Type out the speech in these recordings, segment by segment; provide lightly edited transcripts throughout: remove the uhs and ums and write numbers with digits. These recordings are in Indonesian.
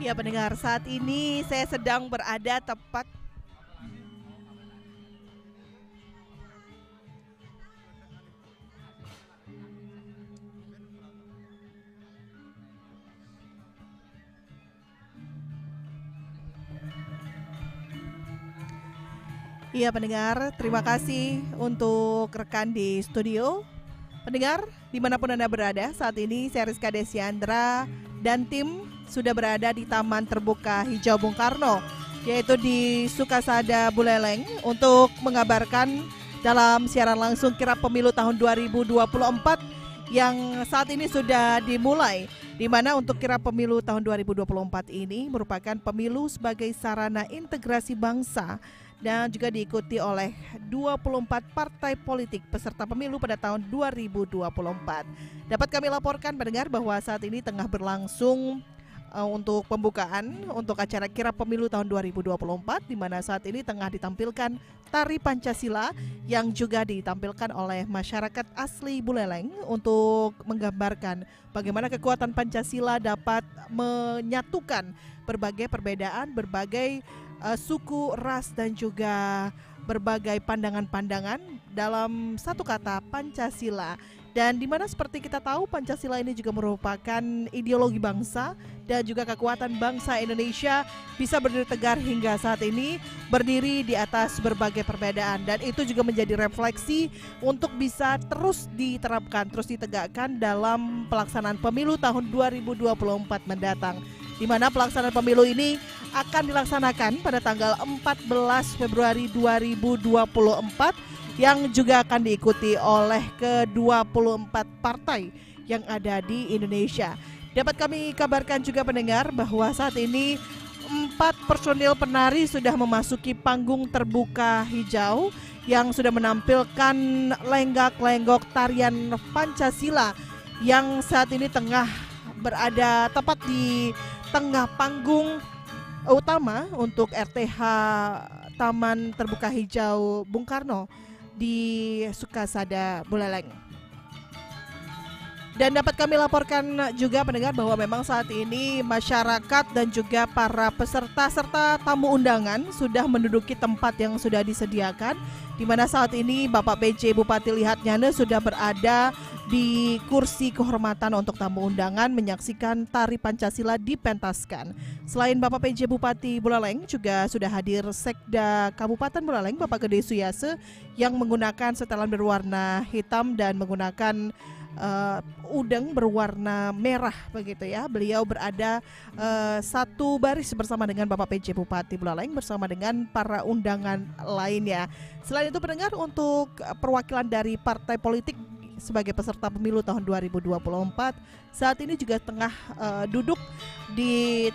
Ya pendengar, saat ini saya sedang berada tepat. Iya pendengar, terima kasih untuk rekan di studio. Pendengar, dimanapun Anda berada, saat ini saya Rizka Desiandra dan tim sudah berada di Taman Terbuka Hijau Bung Karno, yaitu di Sukasada Buleleng, untuk mengabarkan dalam siaran langsung kirap pemilu tahun 2024 yang saat ini sudah dimulai, di mana untuk kirap pemilu tahun 2024 ini merupakan pemilu sebagai sarana integrasi bangsa dan juga diikuti oleh 24 partai politik peserta pemilu pada tahun 2024. Dapat kami laporkan pendengar bahwa saat ini tengah berlangsung untuk pembukaan untuk acara kirap pemilu tahun 2024, di mana saat ini tengah ditampilkan tari Pancasila yang juga ditampilkan oleh masyarakat asli Buleleng untuk menggambarkan bagaimana kekuatan Pancasila dapat menyatukan berbagai perbedaan, berbagai suku, ras dan juga berbagai pandangan-pandangan dalam satu kata Pancasila. Dan dimana seperti kita tahu Pancasila ini juga merupakan ideologi bangsa dan juga kekuatan bangsa Indonesia bisa berdiri tegar hingga saat ini, berdiri di atas berbagai perbedaan, dan itu juga menjadi refleksi untuk bisa terus diterapkan, terus ditegakkan dalam pelaksanaan pemilu tahun 2024 mendatang, di mana pelaksanaan pemilu ini akan dilaksanakan pada tanggal 14 Februari 2024 yang juga akan diikuti oleh ke-24 partai yang ada di Indonesia. Dapat kami kabarkan juga pendengar bahwa saat ini 4 personil penari sudah memasuki panggung terbuka hijau yang sudah menampilkan lenggak-lenggok tarian Pancasila yang saat ini tengah berada tepat di tengah panggung utama untuk RTH Taman Terbuka Hijau Bung Karno di Sukasada Buleleng. Dan dapat kami laporkan juga pendengar bahwa memang saat ini masyarakat dan juga para peserta serta tamu undangan sudah menduduki tempat yang sudah disediakan, di mana saat ini Bapak PJ Bupati Lihat Nyane sudah berada di kursi kehormatan untuk tamu undangan menyaksikan tari Pancasila dipentaskan. Selain Bapak PJ Bupati Buleleng, juga sudah hadir Sekda Kabupaten Buleleng Bapak Gede Suyase yang menggunakan setelan berwarna hitam dan menggunakan udeng berwarna merah begitu ya. Beliau berada satu baris bersama dengan Bapak PJ Bupati Buleleng bersama dengan para undangan lainnya. Selain itu pendengar, untuk perwakilan dari partai politik sebagai peserta pemilu tahun 2024 saat ini juga tengah duduk di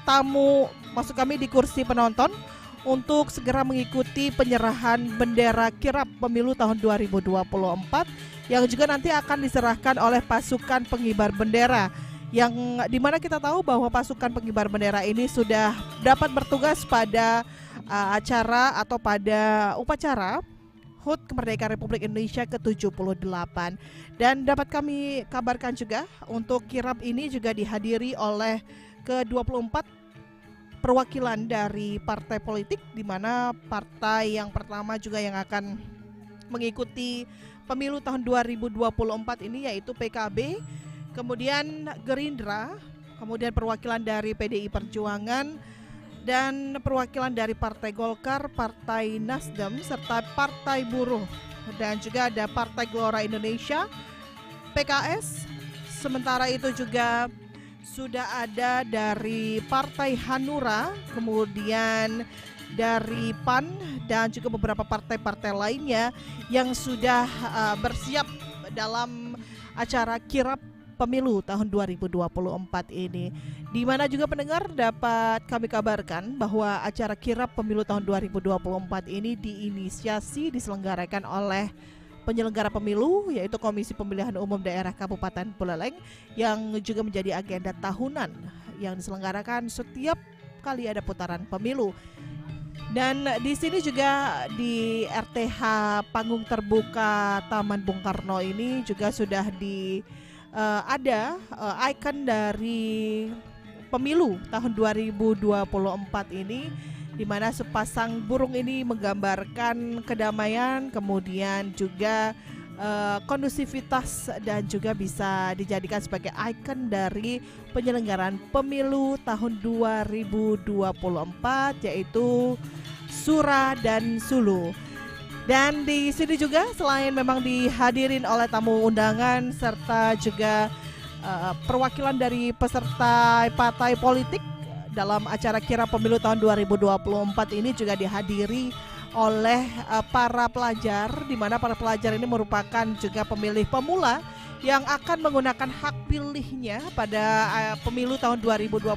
tamu, maksud kami di kursi penonton untuk segera mengikuti penyerahan bendera kirap pemilu tahun 2024 yang juga nanti akan diserahkan oleh pasukan pengibar bendera, yang dimana kita tahu bahwa pasukan pengibar bendera ini sudah dapat bertugas pada acara atau pada upacara HUT Kemerdekaan Republik Indonesia ke-78. Dan dapat kami kabarkan juga untuk kirap ini juga dihadiri oleh ke-24 perwakilan dari partai politik, di mana partai yang pertama juga yang akan mengikuti pemilu tahun 2024 ini yaitu PKB, kemudian Gerindra, kemudian perwakilan dari PDI Perjuangan, dan perwakilan dari Partai Golkar, Partai Nasdem, serta Partai Buruh, dan juga ada Partai Gelora Indonesia, PKS. Sementara itu juga sudah ada dari Partai Hanura, kemudian dari PAN, dan juga beberapa partai-partai lainnya yang sudah bersiap dalam acara kirap pemilu tahun 2024 ini. Di mana juga pendengar dapat kami kabarkan bahwa acara kirap pemilu tahun 2024 ini diinisiasi diselenggarakan oleh penyelenggara pemilu, yaitu Komisi Pemilihan Umum Daerah Kabupaten Buleleng, yang juga menjadi agenda tahunan yang diselenggarakan setiap kali ada putaran pemilu. Dan di sini juga di RTH Panggung Terbuka Taman Bung Karno ini juga sudah ada ikon dari pemilu tahun 2024 ini, di mana sepasang burung ini menggambarkan kedamaian, kemudian juga kondusivitas, dan juga bisa dijadikan sebagai ikon dari penyelenggaraan pemilu tahun 2024, yaitu Sura dan Sulu. Dan di sini juga selain memang dihadirin oleh tamu undangan serta juga perwakilan dari peserta partai politik dalam acara kirap pemilu tahun 2024 ini juga dihadiri oleh para pelajar, di mana para pelajar ini merupakan juga pemilih pemula yang akan menggunakan hak pilihnya pada pemilu tahun 2024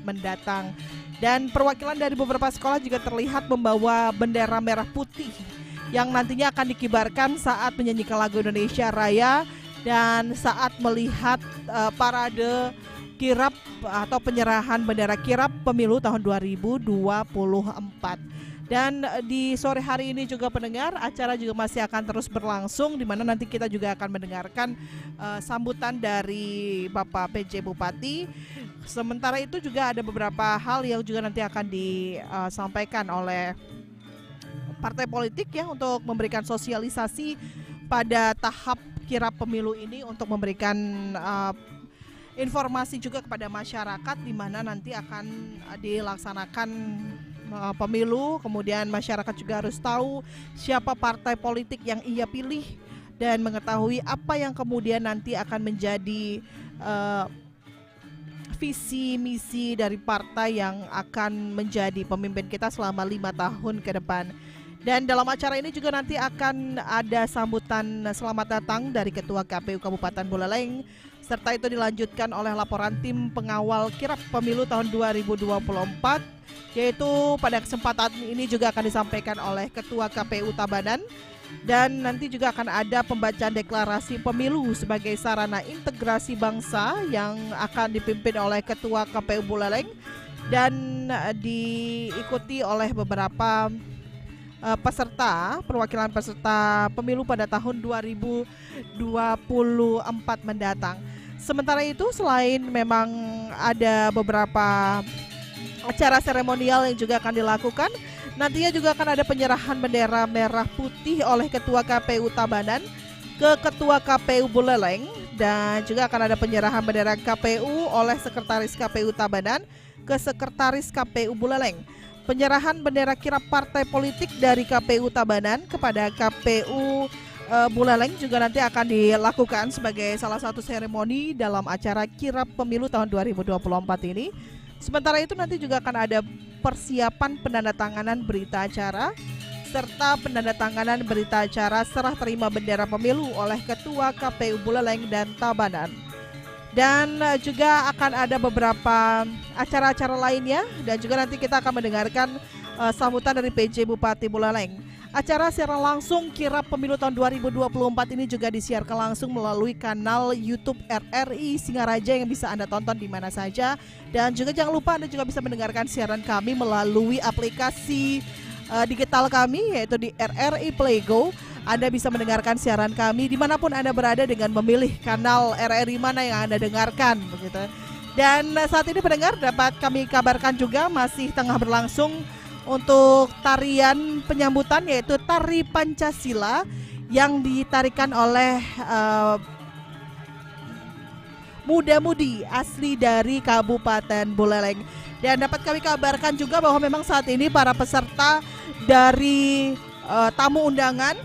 mendatang. Dan perwakilan dari beberapa sekolah juga terlihat membawa bendera merah putih yang nantinya akan dikibarkan saat menyanyikan lagu Indonesia Raya dan saat melihat parade kirap atau penyerahan bendera kirap pemilu tahun 2024. Dan di sore hari ini juga pendengar, acara juga masih akan terus berlangsung, di mana nanti kita juga akan mendengarkan sambutan dari Bapak PJ Bupati. Sementara itu juga ada beberapa hal yang juga nanti akan disampaikan oleh partai politik ya, untuk memberikan sosialisasi pada tahap kirap pemilu ini, untuk memberikan informasi juga kepada masyarakat di mana nanti akan dilaksanakan pemilu. Kemudian masyarakat juga harus tahu siapa partai politik yang ia pilih dan mengetahui apa yang kemudian nanti akan menjadi visi misi dari partai yang akan menjadi pemimpin kita selama 5 tahun ke depan. Dan dalam acara ini juga nanti akan ada sambutan selamat datang dari Ketua KPU Kabupaten Buleleng, serta itu dilanjutkan oleh laporan tim pengawal kirap pemilu tahun 2024, yaitu pada kesempatan ini juga akan disampaikan oleh Ketua KPU Tabanan. Dan nanti juga akan ada pembacaan deklarasi pemilu sebagai sarana integrasi bangsa yang akan dipimpin oleh Ketua KPU Buleleng dan diikuti oleh beberapa perwakilan peserta pemilu pada tahun 2024 mendatang. Sementara itu, selain memang ada beberapa acara seremonial yang juga akan dilakukan, nantinya juga akan ada penyerahan bendera merah putih oleh Ketua KPU Tabanan ke Ketua KPU Buleleng, dan juga akan ada penyerahan bendera KPU oleh Sekretaris KPU Tabanan ke Sekretaris KPU Buleleng. Penyerahan bendera kirap partai politik dari KPU Tabanan kepada KPU Buleleng juga nanti akan dilakukan sebagai salah satu seremoni dalam acara kirap pemilu tahun 2024 ini. Sementara itu nanti juga akan ada persiapan penandatanganan berita acara serta penandatanganan berita acara serah terima bendera pemilu oleh Ketua KPU Buleleng dan Tabanan. Dan juga akan ada beberapa acara-acara lainnya, dan juga nanti kita akan mendengarkan sambutan dari PJ Bupati Buleleng. Acara secara langsung kirap pemilu tahun 2024 ini juga disiarkan langsung melalui kanal YouTube RRI Singaraja yang bisa Anda tonton di mana saja. Dan juga jangan lupa Anda juga bisa mendengarkan siaran kami melalui aplikasi digital kami, yaitu di RRI Playgo. Anda bisa mendengarkan siaran kami dimanapun Anda berada dengan memilih kanal RRI mana yang Anda dengarkan, begitu. Dan saat ini pendengar, dapat kami kabarkan juga masih tengah berlangsung untuk tarian penyambutan, yaitu tari Pancasila yang ditarikan oleh muda-mudi asli dari Kabupaten Buleleng. Dan dapat kami kabarkan juga bahwa memang saat ini para peserta dari tamu undangan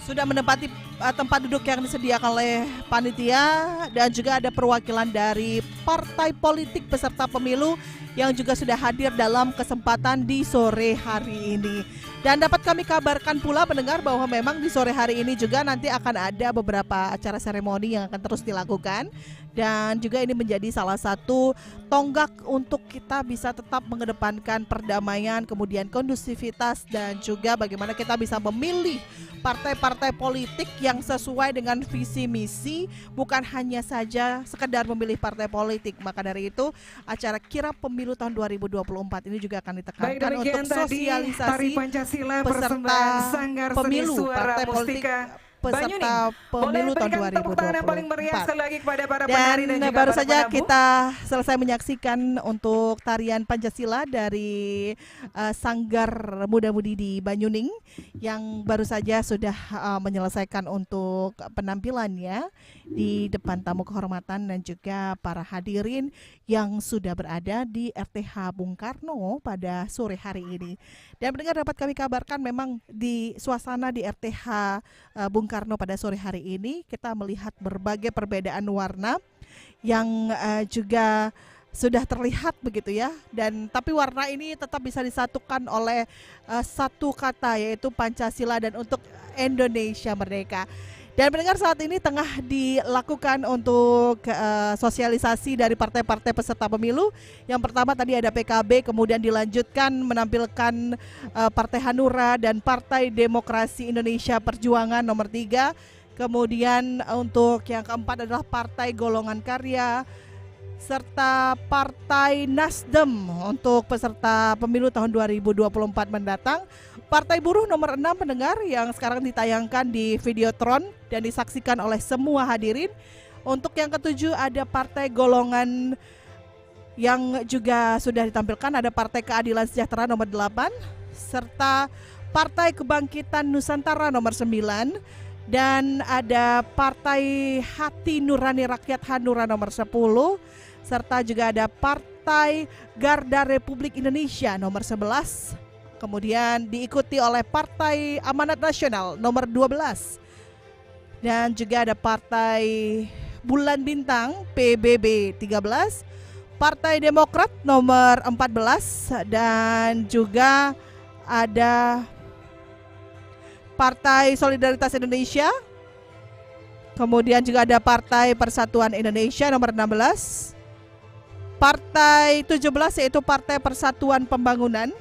sudah menempati tempat duduk yang disediakan oleh panitia, dan juga ada perwakilan dari partai politik peserta pemilu yang juga sudah hadir dalam kesempatan di sore hari ini. Dan dapat kami kabarkan pula pendengar bahwa memang di sore hari ini juga nanti akan ada beberapa acara seremoni yang akan terus dilakukan, dan juga ini menjadi salah satu tonggak untuk kita bisa tetap mengedepankan perdamaian, kemudian kondusivitas, dan juga bagaimana kita bisa memilih partai-partai politik yang sesuai dengan visi misi, bukan hanya saja sekedar memilih partai politik. Maka dari itu acara kirap pemilu tahun 2024 ini juga akan ditekankan untuk sosialisasi peserta pemilu partai politik peserta pemilu tahun Boleh berikan tepuk tangan yang paling meriah 2024. sekali lagi kepada para penari dan juga baru para saja penabuh. kita selesai menyaksikan untuk tarian Pancasila dari Sanggar Muda-Mudi di Banyuning yang baru saja sudah menyelesaikan untuk penampilannya di depan tamu kehormatan dan juga para hadirin yang sudah berada di RTH Bung Karno pada sore hari ini. Dan pendengar, dapat kami kabarkan memang di suasana di RTH Bung Karno pada sore hari ini kita melihat berbagai perbedaan warna yang juga sudah terlihat begitu ya, dan tapi warna ini tetap bisa disatukan oleh satu kata, yaitu Pancasila dan untuk Indonesia Merdeka. Dan pendengar, saat ini tengah dilakukan untuk sosialisasi dari partai-partai peserta pemilu. Yang pertama tadi ada PKB, kemudian dilanjutkan menampilkan Partai Hanura dan Partai Demokrasi Indonesia Perjuangan nomor 3. Kemudian untuk yang keempat adalah Partai Golongan Karya serta Partai Nasdem untuk peserta pemilu tahun 2024 mendatang. Partai Buruh nomor 6 pendengar yang sekarang ditayangkan di Videotron dan disaksikan oleh semua hadirin. Untuk yang ketujuh ada Partai Golongan yang juga sudah ditampilkan, ada Partai Keadilan Sejahtera nomor 8 serta Partai Kebangkitan Nusantara nomor 9, dan ada Partai Hati Nurani Rakyat Hanura nomor 10, serta juga ada Partai Garda Republik Indonesia nomor 11. Kemudian diikuti oleh Partai Amanat Nasional nomor 12. Dan juga ada Partai Bulan Bintang PBB 13, Partai Demokrat nomor 14, dan juga ada Partai Solidaritas Indonesia. Kemudian juga ada Partai Persatuan Indonesia nomor 16. Partai 17 yaitu Partai Persatuan Pembangunan.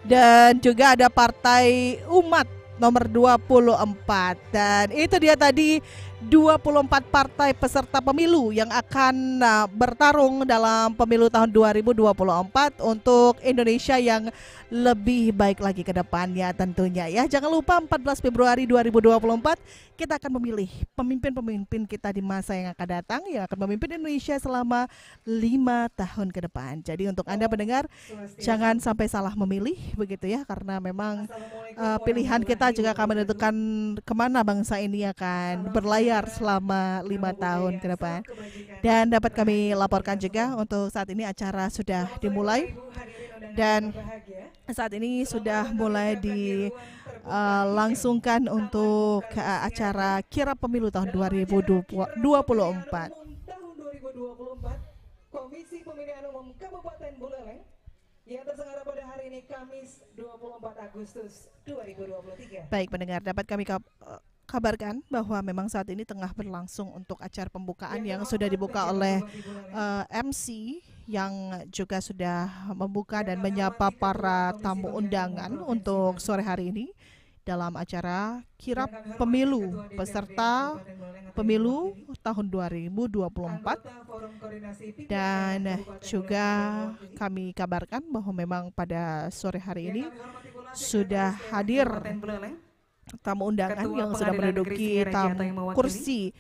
Dan juga ada Partai Umat nomor 24. Dan itu dia tadi 24 partai peserta pemilu yang akan bertarung dalam pemilu tahun 2024 untuk Indonesia yang lebih baik lagi ke depannya tentunya ya. Jangan lupa 14 Februari 2024 kita akan memilih pemimpin-pemimpin kita di masa yang akan datang yang akan memimpin Indonesia selama 5 tahun ke depan. Jadi untuk Anda pendengar, jangan sampai salah memilih begitu ya, karena memang pilihan kita juga akan menentukan kemana bangsa ini akan berlayar selama 5 tahun ke depan. Dan dapat kami laporkan juga untuk saat ini acara sudah dimulai, dan saat ini sudah mulai dilangsungkan untuk acara kirap pemilu tahun 2024. Komisi Pemilihan Umum Kabupaten Buleleng yang terselenggara pada hari ini Kamis 24 Agustus 2023. Baik pendengar, dapat kami kabarkan bahwa memang saat ini tengah berlangsung untuk acara pembukaan yang sudah dibuka oleh MC yang juga sudah membuka dan menyapa para tamu undangan untuk sore hari ini dalam acara kirap pemilu peserta pemilu tahun 2024. Dan juga kami kabarkan bahwa memang pada sore hari ini sudah hadir tamu undangan yang sudah menduduki kursi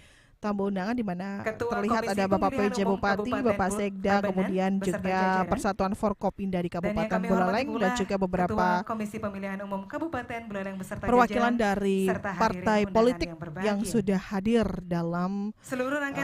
tamu undangan, di mana terlihat ada Bapak PJ Bupati, Bapak Sekda, kemudian juga Persatuan Forkopimda di Kabupaten Buleleng, dan juga beberapa perwakilan dari partai politik yang sudah hadir dalam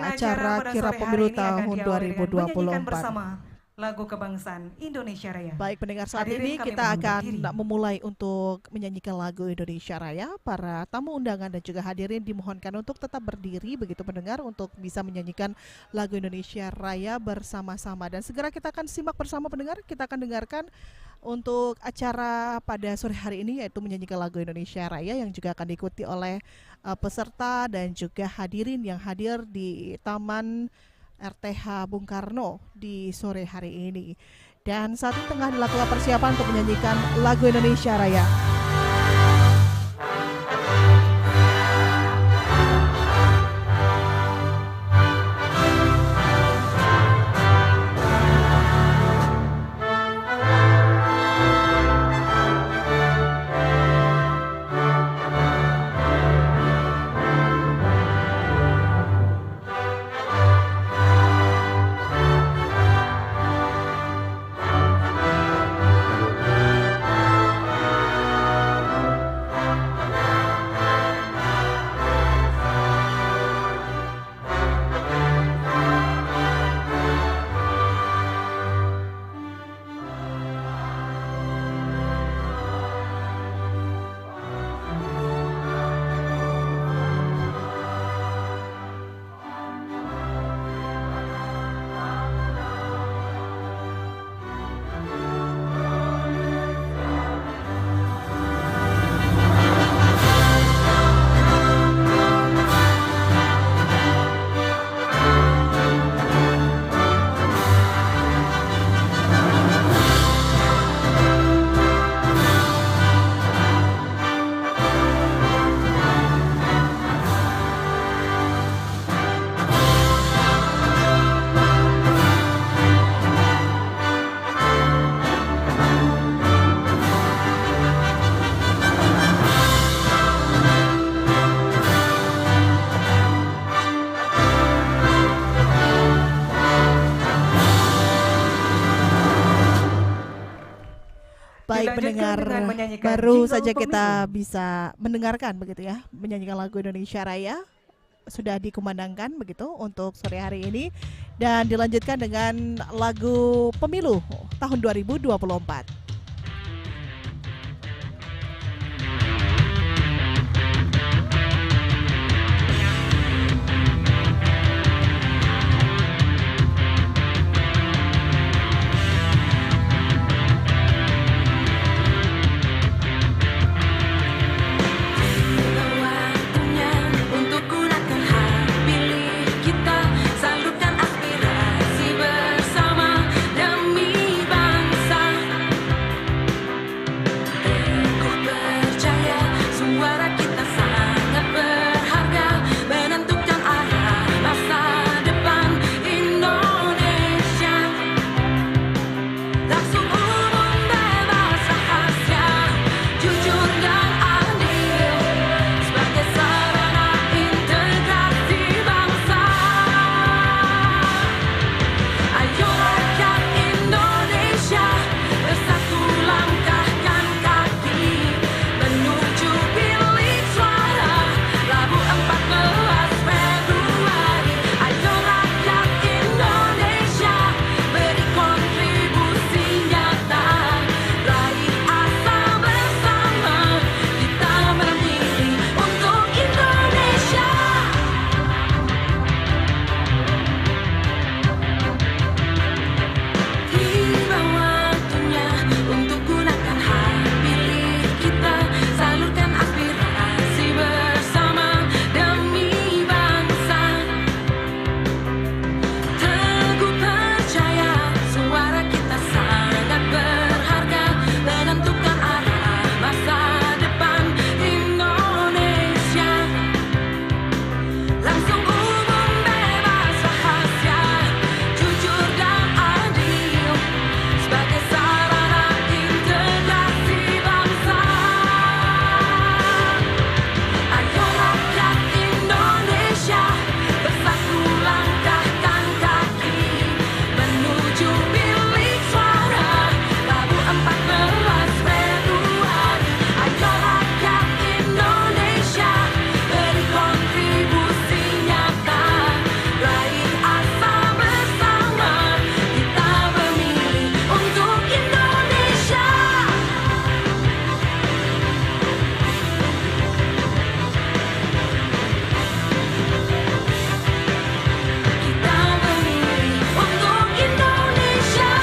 acara kirap pemilu tahun 2024. Lagu kebangsaan Indonesia Raya. Baik pendengar, saat ini kita akan memulai untuk menyanyikan lagu Indonesia Raya. Para tamu undangan dan juga hadirin dimohonkan untuk tetap berdiri begitu pendengar, untuk bisa menyanyikan lagu Indonesia Raya bersama-sama. Dan segera kita akan simak bersama pendengar, kita akan dengarkan untuk acara pada sore hari ini, yaitu menyanyikan lagu Indonesia Raya yang juga akan diikuti oleh peserta dan juga hadirin yang hadir di Taman RTH Bung Karno di sore hari ini. Dan saat ini tengah dilakukan persiapan untuk menyanyikan lagu Indonesia Raya. Baik Dilanjutkan pendengar, dengan menyanyikan baru jingle saja pemilu. kita bisa mendengarkan begitu ya, menyanyikan lagu Indonesia Raya sudah dikumandangkan begitu untuk sore hari ini dan dilanjutkan dengan lagu Pemilu tahun 2024. Waktunya untuk gunakan hak pilih kita, salurkan aspirasi bersama demi bangsa. Teguh percaya suara kita sangat berharga, menentukan arah masa depan Indonesia. Langsung umum bebas rahasia, jujur dan adil, sebagai sarana integrasi bangsa. Ayo rakyat Indonesia, bersatu langkahkan kaki menuju bilik suara Rabu 14 Februari. Ayo rakyat Indonesia, beri kontribusi nyata, raih asa bersama, kita memilih untuk Indonesia. Tiba waktunya untuk gunakan hak pilih kita, salurkan aspirasi bersama demi bangsa. Teguh percaya suara kita sangat berharga, menentukan arah masa depan Indonesia. Langsung umum bebas rahasia, jujur dan adil, sebagai sarana integrasi bangsa. Ayo rakyat Indonesia, bersatu langkahkan kaki menuju bilik suara Rabu 14 Februari. Ayo rakyat Indonesia, beri kontribusi nyata, raih asa bersama, kita memilih untuk Indonesia. Kita memilih untuk Indonesia.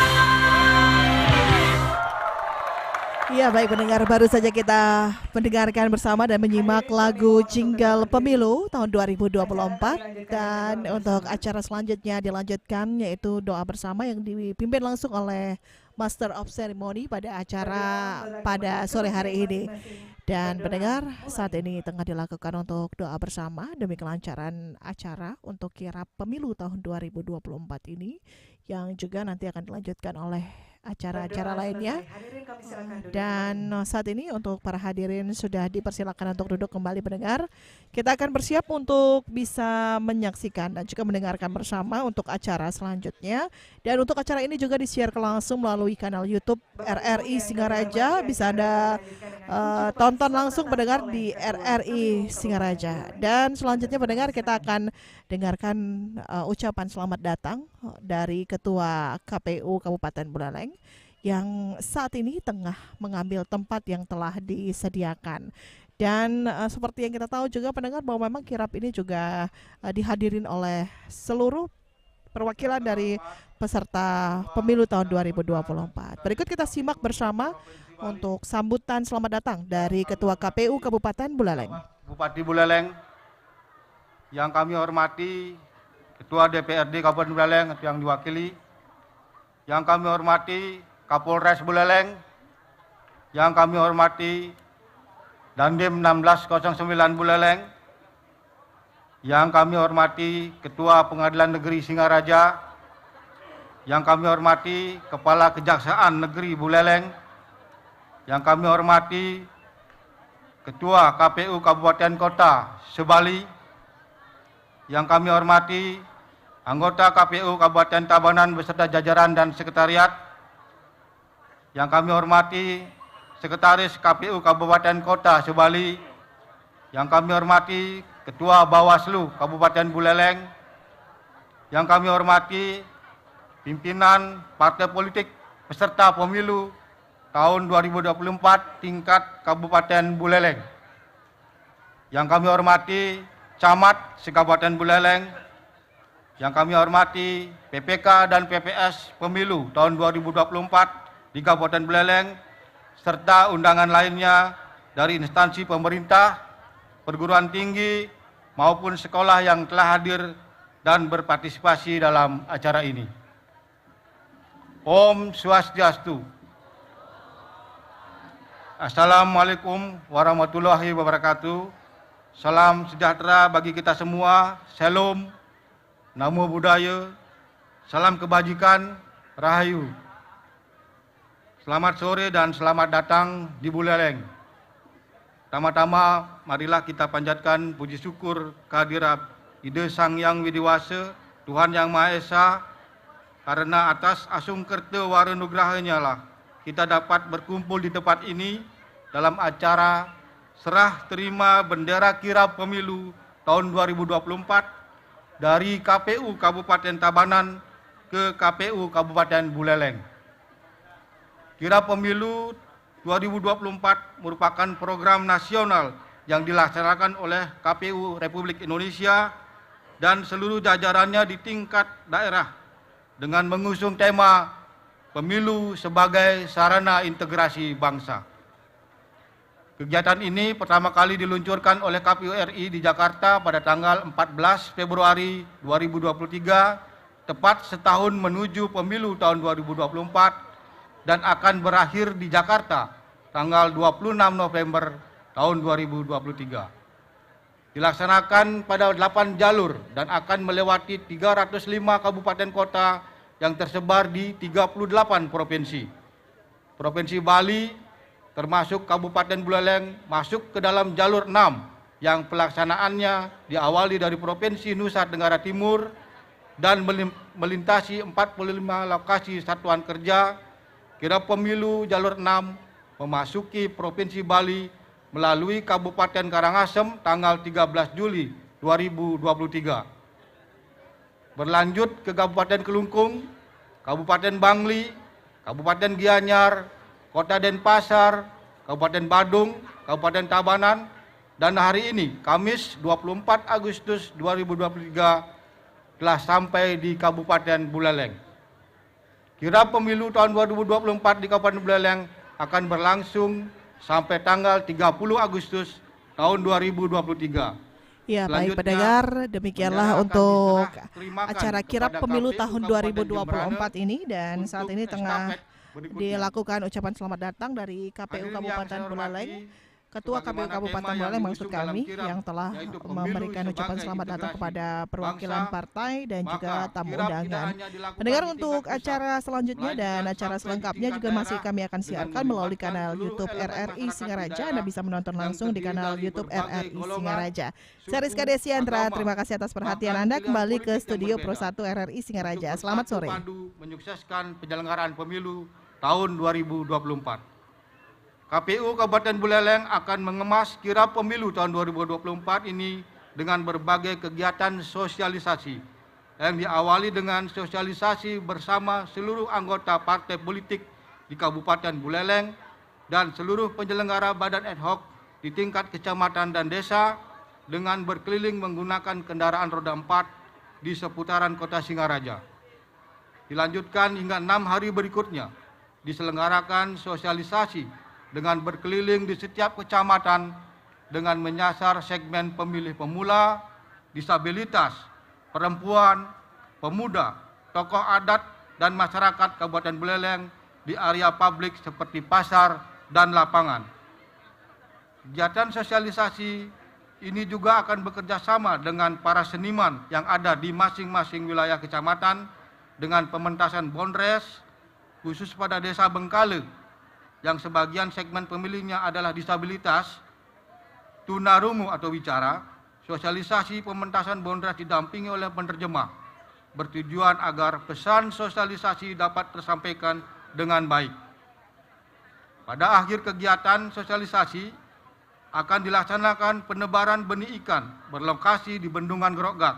Ya baik pendengar, baru saja kita mendengarkan bersama dan menyimak lagu Jingle Pemilu tahun 2024 dan untuk acara selanjutnya dilanjutkan yaitu doa bersama yang dipimpin langsung oleh Master of Ceremony pada acara pada sore hari ini. Dan pendengar, saat ini tengah dilakukan untuk doa bersama demi kelancaran acara untuk kirap pemilu tahun 2024 ini yang juga nanti akan dilanjutkan oleh acara-acara lainnya. Dan saat ini untuk para hadirin sudah dipersilakan untuk duduk kembali pendengar. Kita akan bersiap untuk bisa menyaksikan dan juga mendengarkan bersama untuk acara selanjutnya. Dan untuk acara ini juga disiarkan langsung melalui kanal YouTube RRI Singaraja. Bisa Anda tonton langsung pendengar di RRI Singaraja. Dan selanjutnya pendengar kita akan dengarkan ucapan selamat datang dari Ketua KPU Kabupaten Buleleng yang saat ini tengah mengambil tempat yang telah disediakan. Dan seperti yang kita tahu juga pendengar bahwa memang kirap ini juga dihadirin oleh seluruh perwakilan dari peserta pemilu tahun 2024. Berikut kita simak bersama untuk sambutan selamat datang dari Ketua KPU Kabupaten Buleleng. Bupati Buleleng, yang kami hormati Ketua DPRD Kabupaten Buleleng yang diwakili, yang kami hormati Kapolres Buleleng, yang kami hormati Dandim 1609 Buleleng, yang kami hormati Ketua Pengadilan Negeri Singaraja, yang kami hormati Kepala Kejaksaan Negeri Buleleng, yang kami hormati Ketua KPU Kabupaten Kota Sebali, yang kami hormati anggota KPU Kabupaten Tabanan beserta jajaran dan sekretariat, yang kami hormati Sekretaris KPU Kabupaten Kota Sebali, yang kami hormati Ketua Bawaslu Kabupaten Buleleng, yang kami hormati pimpinan partai politik peserta pemilu tahun 2024 tingkat Kabupaten Buleleng, yang kami hormati Camat se-Kabupaten Buleleng, yang kami hormati PPK dan PPS Pemilu tahun 2024 di Kabupaten Buleleng, serta undangan lainnya dari instansi pemerintah, perguruan tinggi, maupun sekolah yang telah hadir dan berpartisipasi dalam acara ini. Om Swastiastu. Assalamualaikum warahmatullahi wabarakatuh. Salam sejahtera bagi kita semua. Shalom. Namo Buddhaya, salam kebajikan, rahayu. Selamat sore dan selamat datang di Buleleng. Pertama-tama, marilah kita panjatkan puji syukur kehadirat Ide Sang Yang Widiwasa, Tuhan Yang Maha Esa, karena atas asung kerta warenugrahanya lah kita dapat berkumpul di tempat ini dalam acara serah terima bendera kirap pemilu tahun 2024 dari KPU Kabupaten Tabanan ke KPU Kabupaten Buleleng. Kirap Pemilu 2024 merupakan program nasional yang dilaksanakan oleh KPU Republik Indonesia dan seluruh jajarannya di tingkat daerah dengan mengusung tema Pemilu sebagai sarana integrasi bangsa. Kegiatan ini pertama kali diluncurkan oleh KPU RI di Jakarta pada tanggal 14 Februari 2023, tepat setahun menuju pemilu tahun 2024, dan akan berakhir di Jakarta tanggal 26 November tahun 2023. Dilaksanakan pada 8 jalur dan akan melewati 305 kabupaten kota yang tersebar di 38 provinsi. Provinsi Bali termasuk Kabupaten Buleleng masuk ke dalam jalur 6 yang pelaksanaannya diawali dari Provinsi Nusa Tenggara Timur dan melintasi 45 lokasi satuan kerja. Kirap pemilu jalur 6 memasuki Provinsi Bali melalui Kabupaten Karangasem tanggal 13 Juli 2023. Berlanjut ke Kabupaten Kelungkung, Kabupaten Bangli, Kabupaten Gianyar, Kota Denpasar, Kabupaten Badung, Kabupaten Tabanan, dan hari ini, Kamis 24 Agustus 2023, telah sampai di Kabupaten Buleleng. Kirap pemilu tahun 2024 di Kabupaten Buleleng akan berlangsung sampai tanggal 30 Agustus tahun 2023. Ya, baik pendengar, demikianlah untuk acara kirap pemilu tahun 2024 ini, dan saat ini tengah dilakukan ucapan selamat datang dari KPU Kabupaten Buleleng, Ketua KPU Kabupaten Buleleng maksud kami, yang telah memberikan ucapan selamat datang kepada perwakilan partai dan juga tamu undangan. Pendengar, untuk acara selanjutnya dan acara selengkapnya juga masih kami akan siarkan melalui kanal YouTube RRI Singaraja. Anda bisa menonton langsung di kanal YouTube RRI Singaraja. Saya Rizka Desiandra, terima kasih atas perhatian Anda. Kembali ke studio Pro 1 RRI Singaraja. Selamat sore. Menyukseskan penyelenggaraan pemilu tahun 2024. KPU Kabupaten Buleleng akan mengemas kirap pemilu tahun 2024 ini dengan berbagai kegiatan sosialisasi yang diawali dengan sosialisasi bersama seluruh anggota partai politik di Kabupaten Buleleng dan seluruh penyelenggara badan ad hoc di tingkat kecamatan dan desa dengan berkeliling menggunakan kendaraan roda 4 di seputaran Kota Singaraja. Dilanjutkan hingga 6 hari berikutnya diselenggarakan sosialisasi dengan berkeliling di setiap kecamatan dengan menyasar segmen pemilih pemula, disabilitas, perempuan, pemuda, tokoh adat, dan masyarakat Kabupaten Buleleng di area publik seperti pasar dan lapangan. Kegiatan sosialisasi ini juga akan bekerja sama dengan para seniman yang ada di masing-masing wilayah kecamatan dengan pementasan bondres khusus pada Desa Bengkale yang sebagian segmen pemilihnya adalah disabilitas, tunarungu atau wicara. Sosialisasi pementasan bondres didampingi oleh penerjemah, bertujuan agar pesan sosialisasi dapat tersampaikan dengan baik. Pada akhir kegiatan sosialisasi akan dilaksanakan penebaran benih ikan berlokasi di Bendungan Grogak,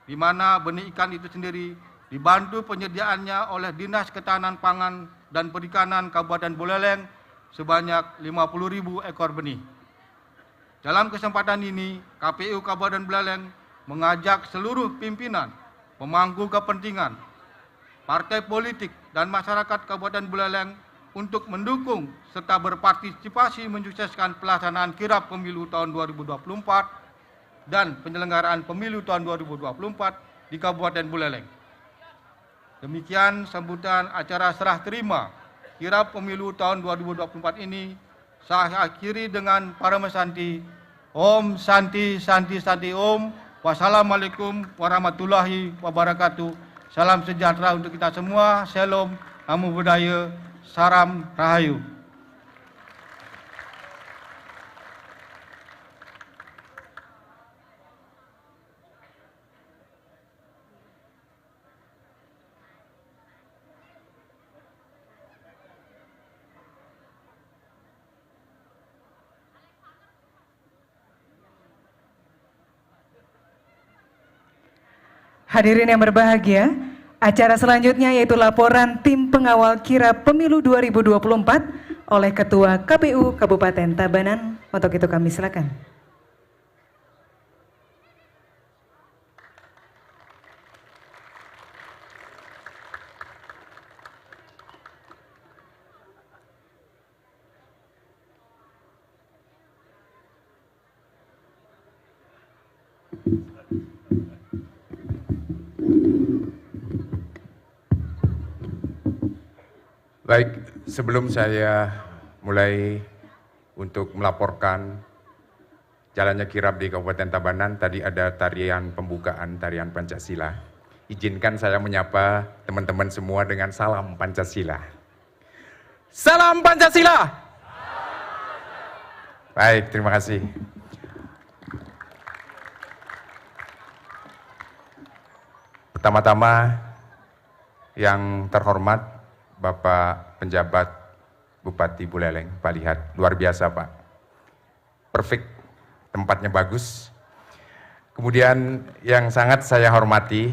di mana benih ikan itu sendiri dibantu penyediaannya oleh Dinas Ketahanan Pangan dan Perikanan Kabupaten Buleleng sebanyak 50.000 ekor benih. Dalam kesempatan ini, KPU Kabupaten Buleleng mengajak seluruh pimpinan, pemangku kepentingan, partai politik, dan masyarakat Kabupaten Buleleng untuk mendukung serta berpartisipasi mensukseskan pelaksanaan kirap pemilu tahun 2024 dan penyelenggaraan pemilu tahun 2024 di Kabupaten Buleleng. Demikian sambutan acara serah terima kirap pemilu tahun 2024 ini. Saya akhiri dengan Paramesanti. Om Santi Santi Santi Om. Wassalamualaikum warahmatullahi wabarakatuh. Salam sejahtera untuk kita semua. Shalom, namo buddhaya, salam rahayu. Hadirin yang berbahagia, acara selanjutnya yaitu laporan tim pengawal kirap pemilu 2024 oleh Ketua KPU Kabupaten Tabanan. Untuk itu kami silakan. Baik, sebelum saya mulai untuk melaporkan jalannya kirap di Kabupaten Tabanan, tadi ada tarian pembukaan, tarian Pancasila. Izinkan saya menyapa teman-teman semua dengan salam Pancasila. Salam Pancasila! Baik, terima kasih. Pertama-tama yang terhormat Bapak Penjabat Bupati Buleleng, Pak Lihat, luar biasa Pak. Perfect, tempatnya bagus. Kemudian yang sangat saya hormati,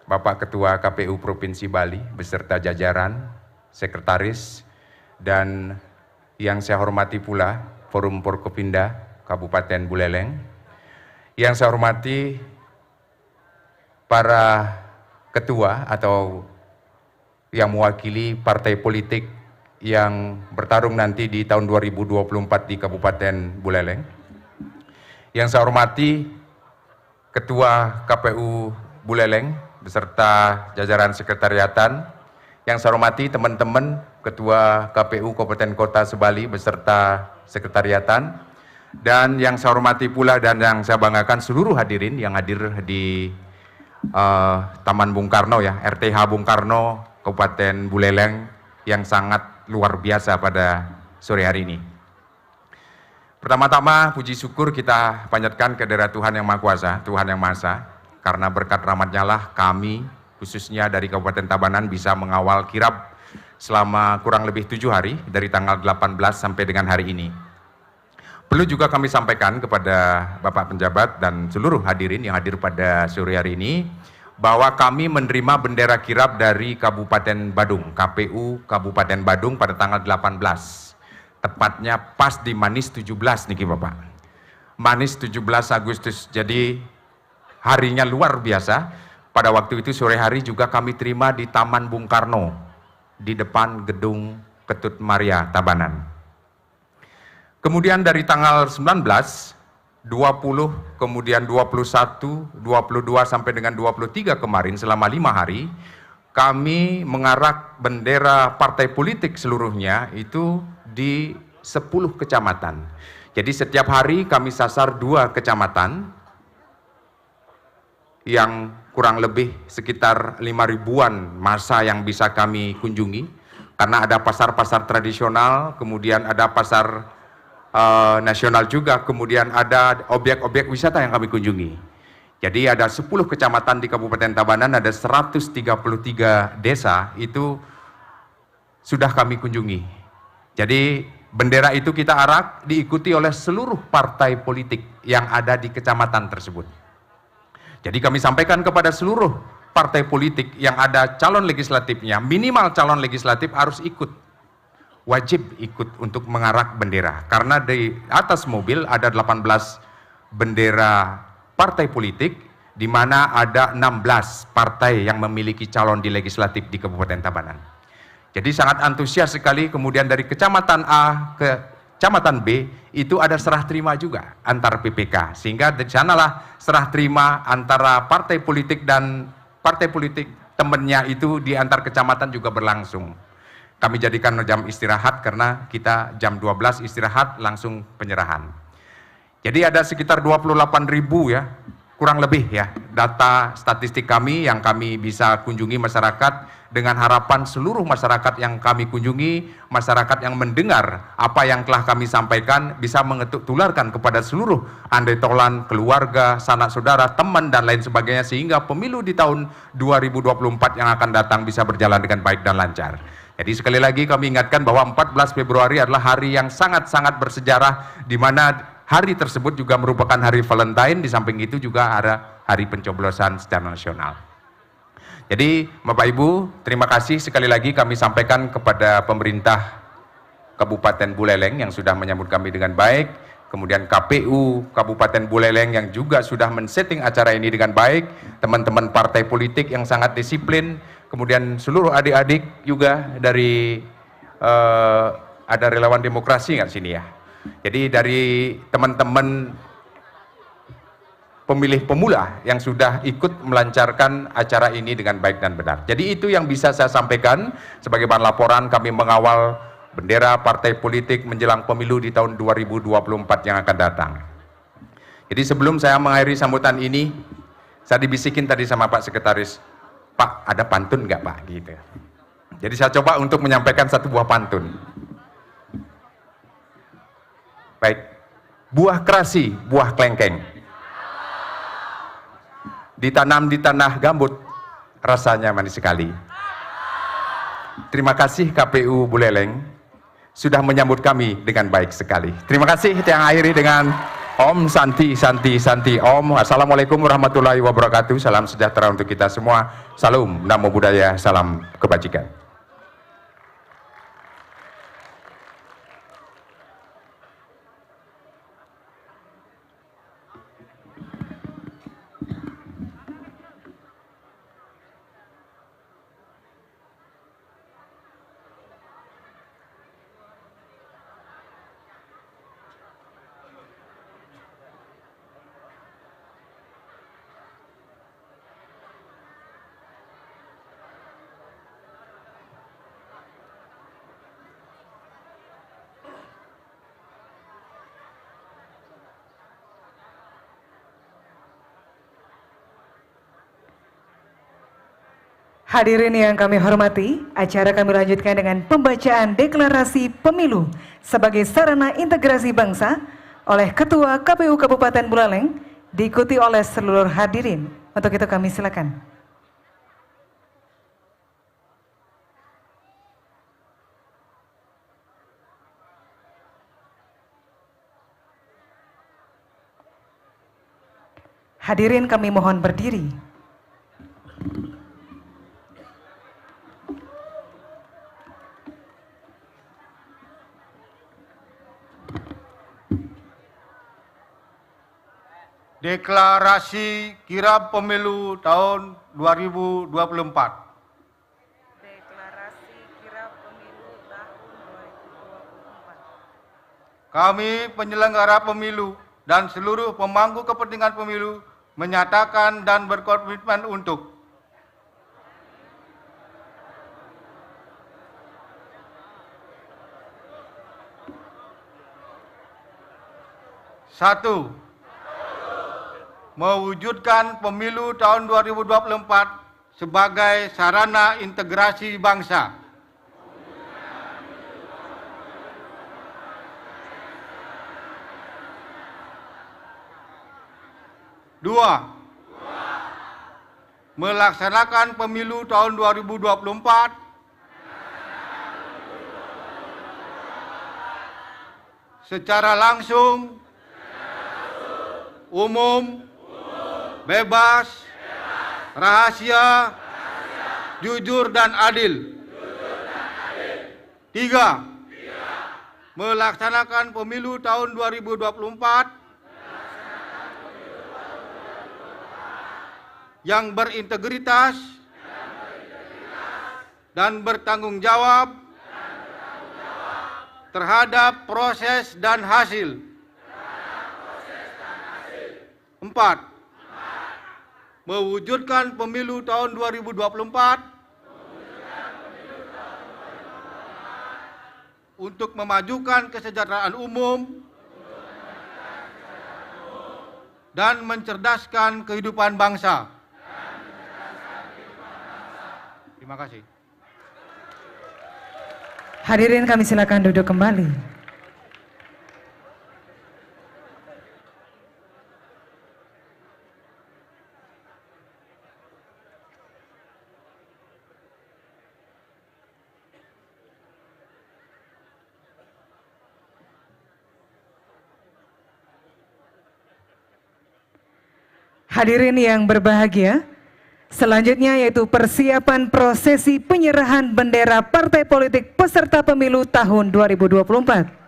Bapak Ketua KPU Provinsi Bali beserta jajaran, sekretaris, dan yang saya hormati pula Forum Forkopimda Kabupaten Buleleng. Yang saya hormati para ketua atau yang mewakili partai politik yang bertarung nanti di tahun 2024 di Kabupaten Buleleng. Yang saya hormati Ketua KPU Buleleng beserta jajaran sekretariatan. Yang saya hormati teman-teman Ketua KPU Kabupaten Kota Sebali beserta sekretariatan. Dan yang saya hormati pula dan yang saya banggakan seluruh hadirin yang hadir di Taman Bung Karno ya, RTH Bung Karno Kabupaten Buleleng yang sangat luar biasa pada sore hari ini. Pertama-tama puji syukur kita panjatkan kehadirat Tuhan Yang Maha Kuasa, Tuhan Yang Maha Esa, karena berkat rahmat-Nya lah kami khususnya dari Kabupaten Tabanan bisa mengawal kirap selama kurang lebih 7 hari dari tanggal 18 sampai dengan hari ini. Perlu juga kami sampaikan kepada Bapak Penjabat dan seluruh hadirin yang hadir pada sore hari ini bahwa kami menerima bendera kirap dari Kabupaten Badung, KPU Kabupaten Badung pada tanggal 18. Tepatnya pas di Manis 17 niki Bapak. Manis 17 Agustus. Jadi harinya luar biasa. Pada waktu itu sore hari juga kami terima di Taman Bung Karno di depan gedung Ketut Maria Tabanan. Kemudian dari tanggal 19 20, kemudian 21, 22 sampai dengan 23 kemarin selama 5 hari kami mengarak bendera partai politik seluruhnya itu di 10 kecamatan. Jadi setiap hari kami sasar 2 kecamatan yang kurang lebih sekitar 5.000-an massa yang bisa kami kunjungi karena ada pasar-pasar tradisional, kemudian ada pasar nasional juga, kemudian ada objek-objek wisata yang kami kunjungi. Jadi ada 10 kecamatan di Kabupaten Tabanan, ada 133 desa itu sudah kami kunjungi. Jadi bendera itu kita arak diikuti oleh seluruh partai politik yang ada di kecamatan tersebut. Jadi kami sampaikan kepada seluruh partai politik yang ada calon legislatifnya, minimal calon legislatif harus ikut, wajib ikut untuk mengarak bendera. Karena di atas mobil ada 18 bendera partai politik, di mana ada 16 partai yang memiliki calon di legislatif di Kabupaten Tabanan. Jadi sangat antusias sekali. Kemudian dari kecamatan A ke kecamatan B itu ada serah terima juga antar PPK, sehingga di sanalah serah terima antara partai politik dan partai politik temannya itu di antar kecamatan juga berlangsung. Kami jadikan jam istirahat karena kita jam 12 istirahat langsung penyerahan. Jadi ada sekitar 28.000 ya, kurang lebih ya, data statistik kami yang kami bisa kunjungi masyarakat, dengan harapan seluruh masyarakat yang kami kunjungi, masyarakat yang mendengar apa yang telah kami sampaikan bisa tularkan kepada seluruh andai tolan, keluarga, sanak saudara, teman dan lain sebagainya, sehingga pemilu di tahun 2024 yang akan datang bisa berjalan dengan baik dan lancar. Jadi sekali lagi kami ingatkan bahwa 14 Februari adalah hari yang sangat-sangat bersejarah, di mana hari tersebut juga merupakan hari Valentine, di samping itu juga ada hari pencoblosan secara nasional. Jadi Bapak Ibu, terima kasih sekali lagi kami sampaikan kepada pemerintah Kabupaten Buleleng yang sudah menyambut kami dengan baik, kemudian KPU Kabupaten Buleleng yang juga sudah men-setting acara ini dengan baik, teman-teman partai politik yang sangat disiplin, kemudian seluruh adik-adik juga dari ada relawan demokrasi nggak sini ya. Jadi dari teman-teman pemilih pemula yang sudah ikut melancarkan acara ini dengan baik dan benar. Jadi itu yang bisa saya sampaikan sebagai bahan laporan kami mengawal bendera partai politik menjelang pemilu di tahun 2024 yang akan datang. Jadi sebelum saya mengakhiri sambutan ini, saya dibisikin tadi sama Pak Sekretaris, Pak ada pantun nggak Pak? Gitu. Jadi saya coba untuk menyampaikan satu buah pantun. Baik, buah kerasi, buah kelengkeng. Ditanam di tanah gambut, rasanya manis sekali. Terima kasih KPU Buleleng sudah menyambut kami dengan baik sekali. Terima kasih. Yang akhiri dengan Om Santi Santi Santi Om. Assalamualaikum warahmatullahi wabarakatuh. Salam sejahtera untuk kita semua. Salam Namo Buddhaya, salam kebajikan. Hadirin yang kami hormati, acara kami lanjutkan dengan pembacaan deklarasi pemilu sebagai sarana integrasi bangsa oleh Ketua KPU Kabupaten Buleleng, diikuti oleh seluruh hadirin. Untuk itu kami silakan. Hadirin kami mohon berdiri. Deklarasi kirab pemilu tahun 2024. Deklarasi kirab pemilu tahun 2024. Kami penyelenggara pemilu dan seluruh pemangku kepentingan pemilu menyatakan dan berkomitmen untuk satu, mewujudkan pemilu tahun 2024 sebagai sarana integrasi bangsa. Dua, melaksanakan pemilu tahun 2024 secara langsung, umum, bebas, rahasia, jujur dan adil. 3. Melaksanakan pemilu tahun 2024 yang berintegritas dan bertanggung jawab terhadap proses dan hasil. 4. Mewujudkan pemilu tahun 2024 untuk memajukan kesejahteraan umum dan mencerdaskan kehidupan bangsa. Terima kasih. Hadirin kami silakan duduk kembali. Hadirin yang berbahagia, selanjutnya yaitu persiapan prosesi penyerahan bendera partai politik peserta pemilu tahun 2024.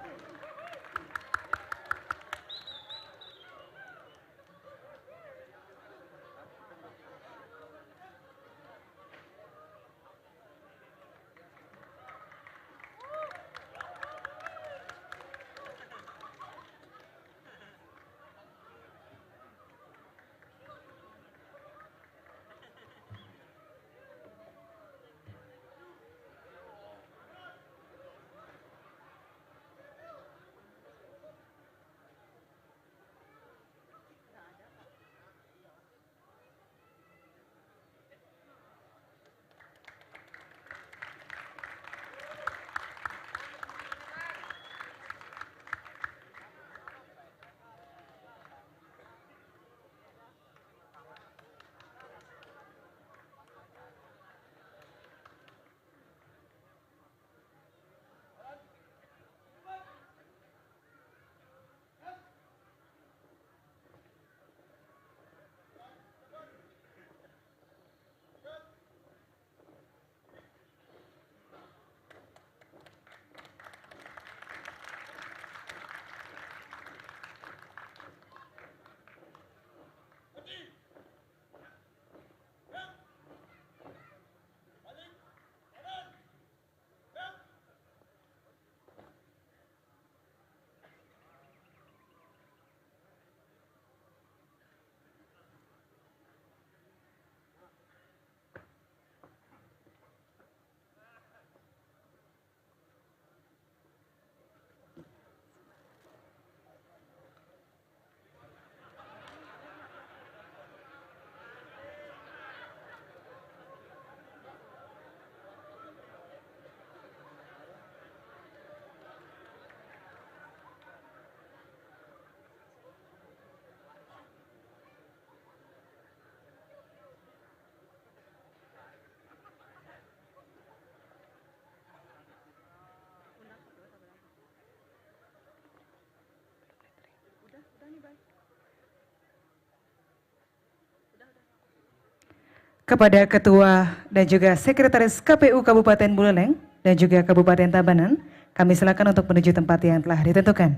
Kepada Ketua dan juga Sekretaris KPU Kabupaten Buleleng dan juga Kabupaten Tabanan, kami silakan untuk menuju tempat yang telah ditentukan.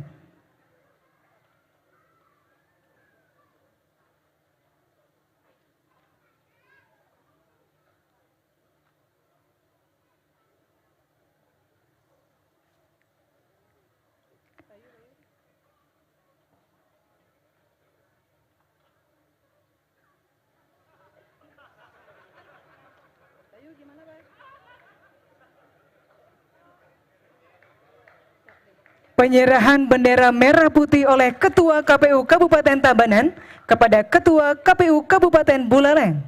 Penyerahan bendera merah putih oleh Ketua KPU Kabupaten Tabanan kepada Ketua KPU Kabupaten Buleleng.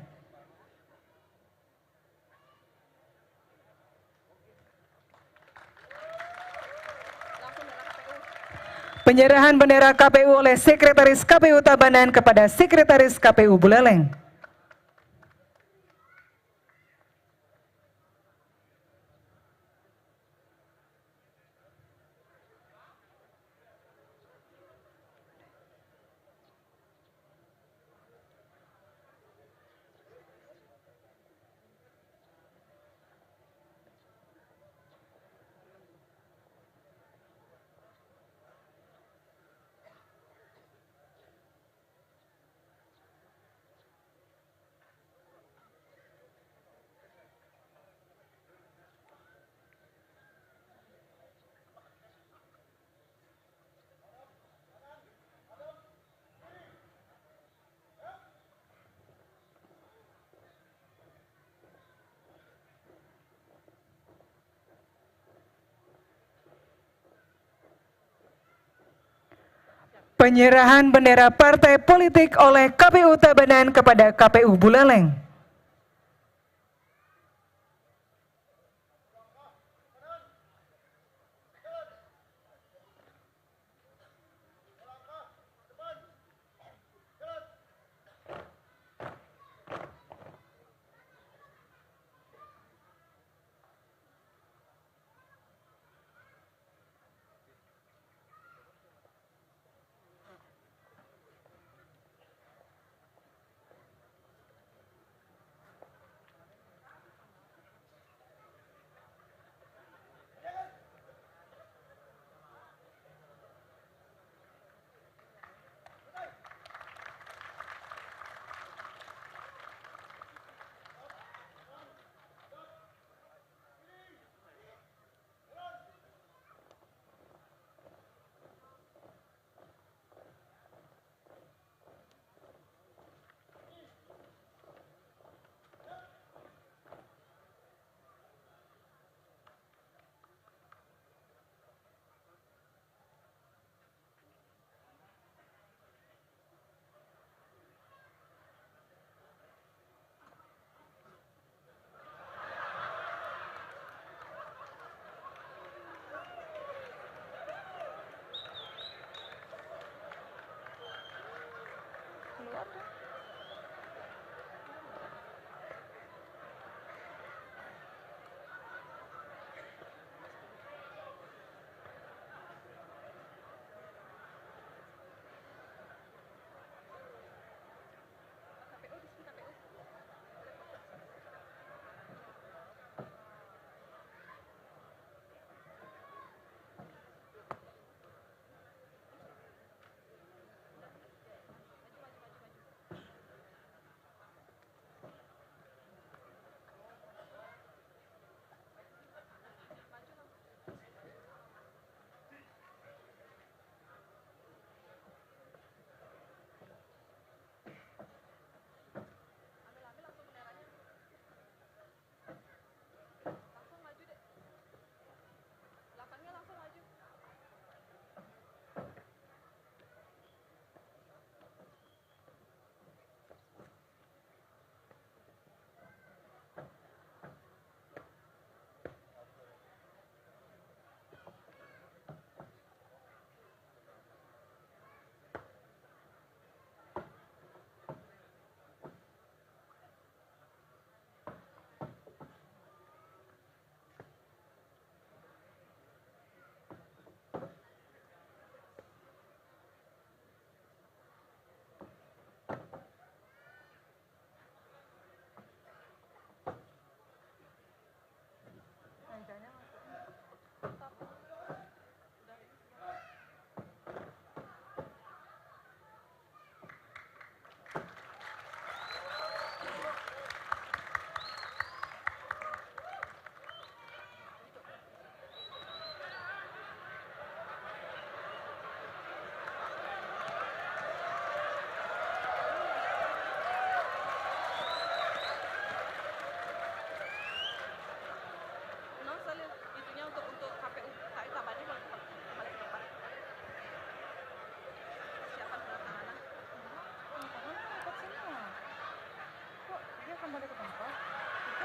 Penyerahan bendera KPU oleh Sekretaris KPU Tabanan kepada Sekretaris KPU Buleleng. Penyerahan bendera partai politik oleh KPU Tabanan kepada KPU Buleleng.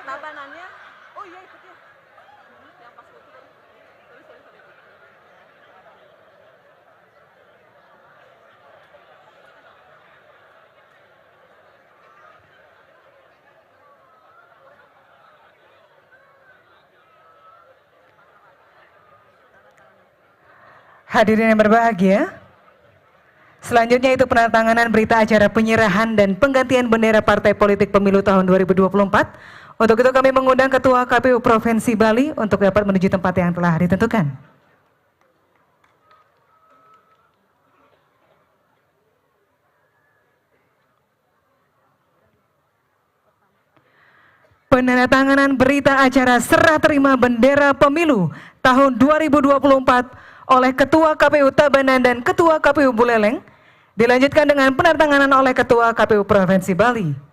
Tabanannya, oh iya ikut ya. Yang pas foto tadi. Sorry. Hadirin yang berbahagia, selanjutnya itu penandatanganan berita acara penyerahan dan penggantian bendera partai politik pemilu tahun 2024. Untuk itu kami mengundang Ketua KPU Provinsi Bali untuk dapat menuju tempat yang telah ditentukan. Penandatanganan berita acara serah terima bendera pemilu tahun 2024 oleh Ketua KPU Tabanan dan Ketua KPU Buleleng dilanjutkan dengan penandatanganan oleh Ketua KPU Provinsi Bali.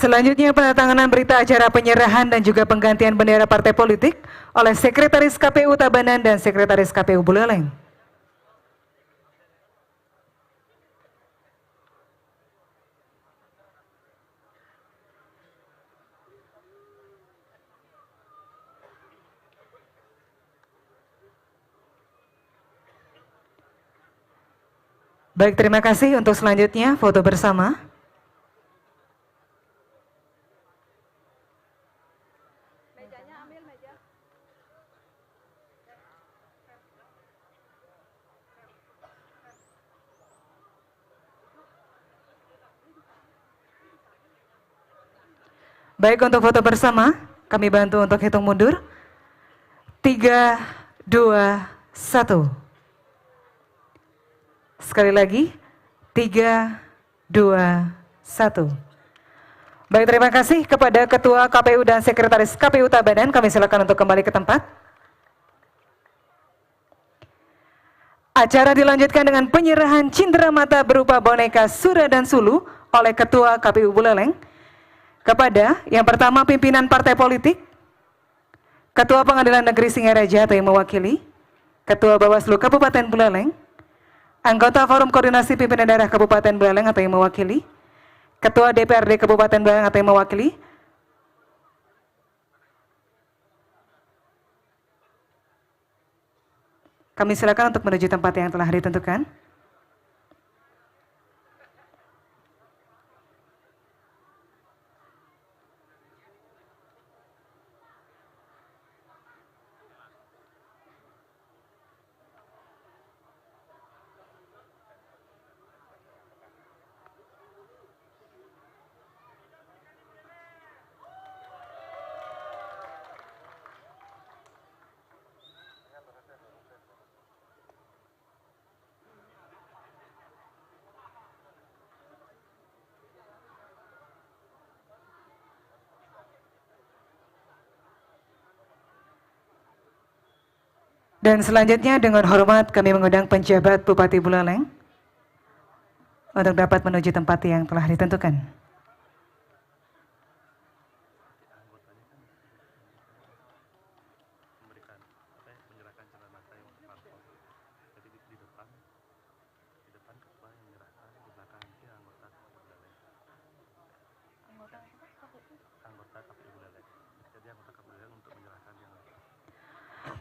Selanjutnya penandatanganan berita acara penyerahan dan juga penggantian bendera partai politik oleh Sekretaris KPU Tabanan dan Sekretaris KPU Buleleng. Baik, terima kasih. Untuk selanjutnya foto bersama. Mejanya ambil meja. Baik, untuk foto bersama, kami bantu untuk hitung mundur. 3, 2, 1. Sekali lagi, 3, 2, 1. Baik, terima kasih kepada Ketua KPU dan Sekretaris KPU Tabanan. Kami silakan untuk kembali ke tempat. Acara dilanjutkan dengan penyerahan cindera mata berupa boneka Sura dan Sulu oleh Ketua KPU Buleleng kepada yang pertama pimpinan partai politik, Ketua Pengadilan Negeri Singaraja atau yang mewakili, Ketua Bawaslu Kabupaten Buleleng, anggota Forum Koordinasi Pimpinan Daerah Kabupaten Buleleng atau yang mewakili, Ketua DPRD Kabupaten Buleleng atau yang mewakili, kami silakan untuk menuju tempat yang telah ditentukan. Dan selanjutnya dengan hormat kami mengundang penjabat Bupati Buleleng untuk dapat menuju tempat yang telah ditentukan.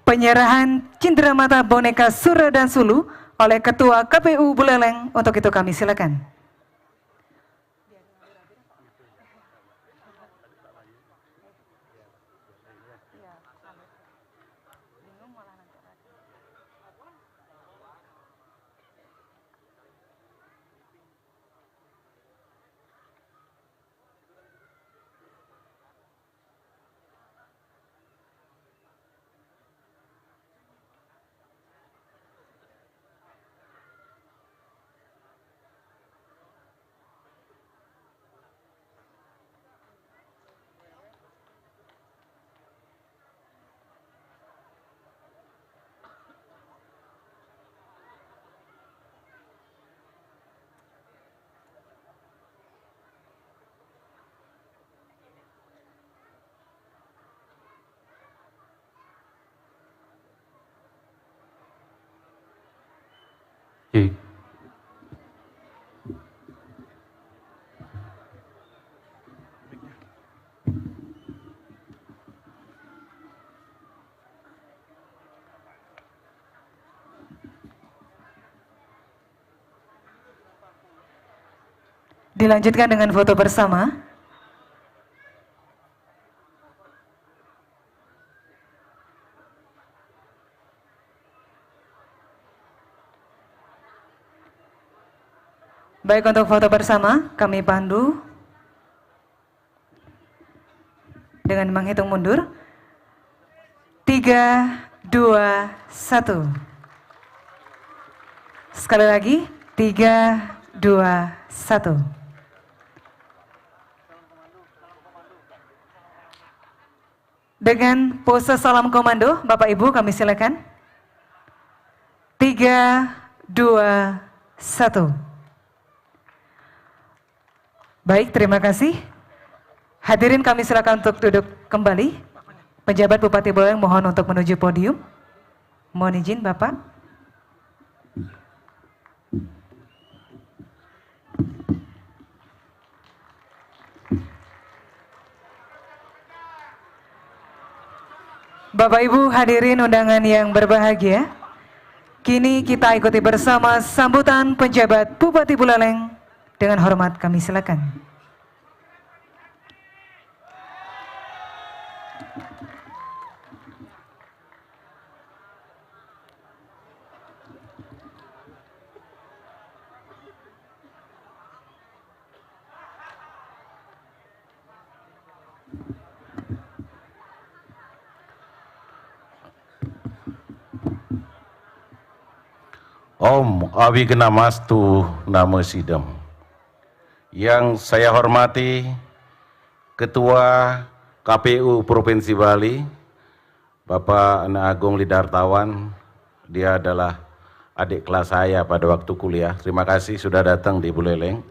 Penyerahan cindera mata boneka Sura dan Sulu oleh Ketua KPU Buleleng. Untuk itu kami silakan. Dilanjutkan dengan foto bersama. Baik, untuk foto bersama kami pandu dengan menghitung mundur. 3, 2, 1. Sekali lagi, 3, 2, 1. Dengan pose salam komando, Bapak Ibu kami silakan. 3, 2, 1. Baik, terima kasih. Hadirin kami silakan untuk duduk kembali. Pejabat Bupati Buleleng mohon untuk menuju podium. Mohon izin Bapak. Bapak Ibu hadirin undangan yang berbahagia, kini kita ikuti bersama sambutan penjabat Bupati Buleleng. Dengan hormat kami silakan. Om Awigenamastu Namo Sidam. Yang saya hormati Ketua KPU Provinsi Bali, Bapak Anak Agung Lidartawan. Dia adalah adik kelas saya pada waktu kuliah. Terima kasih sudah datang di Buleleng.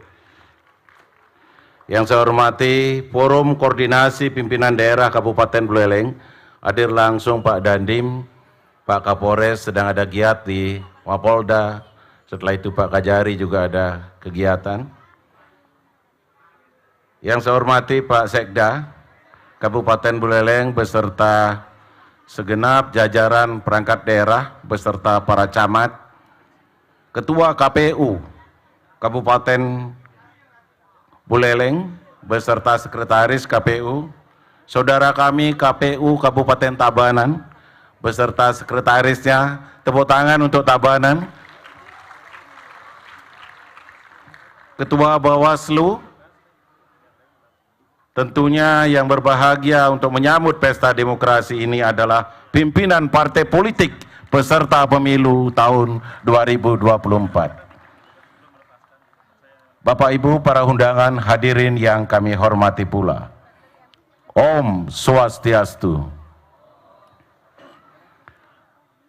Yang saya hormati Forum Koordinasi Pimpinan Daerah Kabupaten Buleleng, hadir langsung Pak Dandim, Pak Kapolres sedang ada giat di Mapolda, setelah itu Pak Kajari juga ada kegiatan. Yang saya hormati Pak Sekda Kabupaten Buleleng beserta segenap jajaran perangkat daerah beserta para camat, Ketua KPU Kabupaten Buleleng beserta Sekretaris KPU, saudara kami KPU Kabupaten Tabanan beserta sekretarisnya. Tepuk tangan untuk Tabanan. Ketua Bawaslu, tentunya yang berbahagia untuk menyambut pesta demokrasi ini adalah pimpinan partai politik peserta pemilu tahun 2024. Bapak Ibu para undangan hadirin yang kami hormati pula. Om Swastiastu.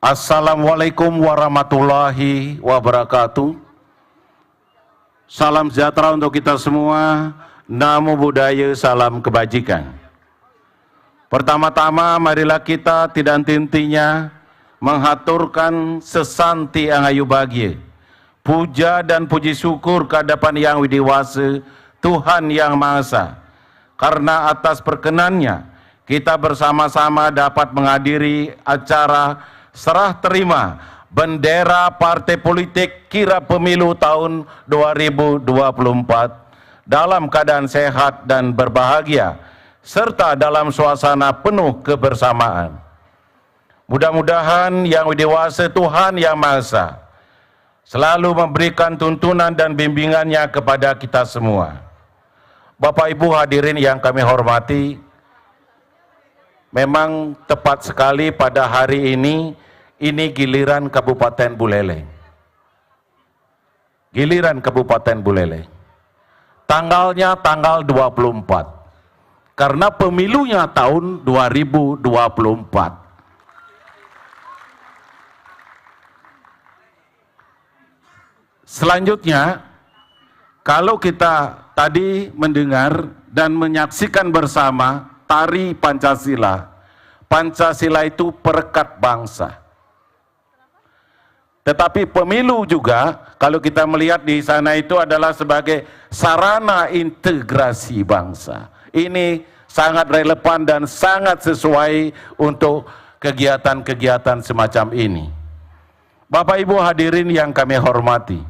Assalamualaikum warahmatullahi wabarakatuh. Salam sejahtera untuk kita semua. Namo Buddhaya, salam kebajikan. Pertama-tama marilah kita tidak henti-hentinya menghaturkan sesanti angayu bahagia, puja dan puji syukur kehadapan Yang Widiwasa, Tuhan Yang Maha Esa. Karena atas perkenannya kita bersama-sama dapat menghadiri acara serah terima bendera partai politik kirap pemilu tahun 2024 dalam keadaan sehat dan berbahagia serta dalam suasana penuh kebersamaan. Mudah-mudahan Yang Widiwasa Tuhan Yang Maha Esa selalu memberikan tuntunan dan bimbingannya kepada kita semua. Bapak Ibu hadirin yang kami hormati, memang tepat sekali pada hari ini giliran Kabupaten Buleleng. Giliran Kabupaten Buleleng. Tanggalnya tanggal 24. Karena pemilunya tahun 2024. Selanjutnya, kalau kita tadi mendengar dan menyaksikan bersama tari Pancasila. Pancasila itu perekat bangsa. Tetapi pemilu juga, kalau kita melihat di sana itu adalah sebagai sarana integrasi bangsa. Ini sangat relevan dan sangat sesuai untuk kegiatan-kegiatan semacam ini. Bapak Ibu hadirin yang kami hormati,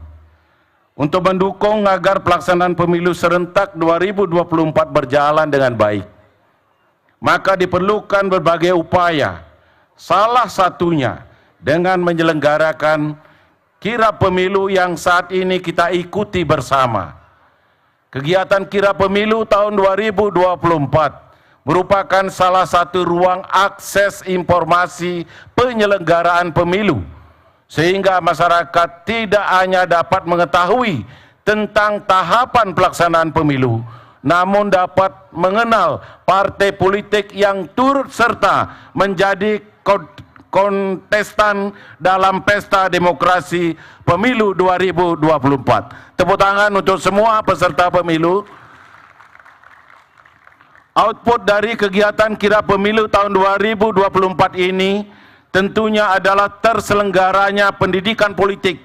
untuk mendukung agar pelaksanaan pemilu serentak 2024 berjalan dengan baik, maka diperlukan berbagai upaya, salah satunya dengan menyelenggarakan kirap pemilu yang saat ini kita ikuti bersama. Kegiatan kirap pemilu tahun 2024 merupakan salah satu ruang akses informasi penyelenggaraan pemilu, sehingga masyarakat tidak hanya dapat mengetahui tentang tahapan pelaksanaan pemilu, namun dapat mengenal partai politik yang turut serta menjadi kontestan dalam pesta demokrasi pemilu 2024. Tepuk tangan untuk semua peserta pemilu. Output dari kegiatan kirap pemilu tahun 2024 ini tentunya adalah terselenggaranya pendidikan politik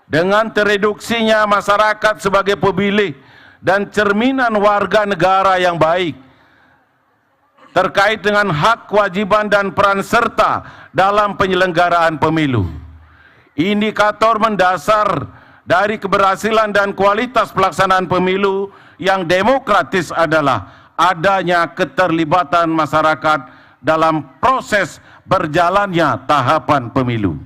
dengan tereduksinya masyarakat sebagai pemilih dan cerminan warga negara yang baik terkait dengan hak, kewajiban, dan peran serta dalam penyelenggaraan pemilu. Indikator mendasar dari keberhasilan dan kualitas pelaksanaan pemilu yang demokratis adalah adanya keterlibatan masyarakat dalam proses berjalannya tahapan pemilu.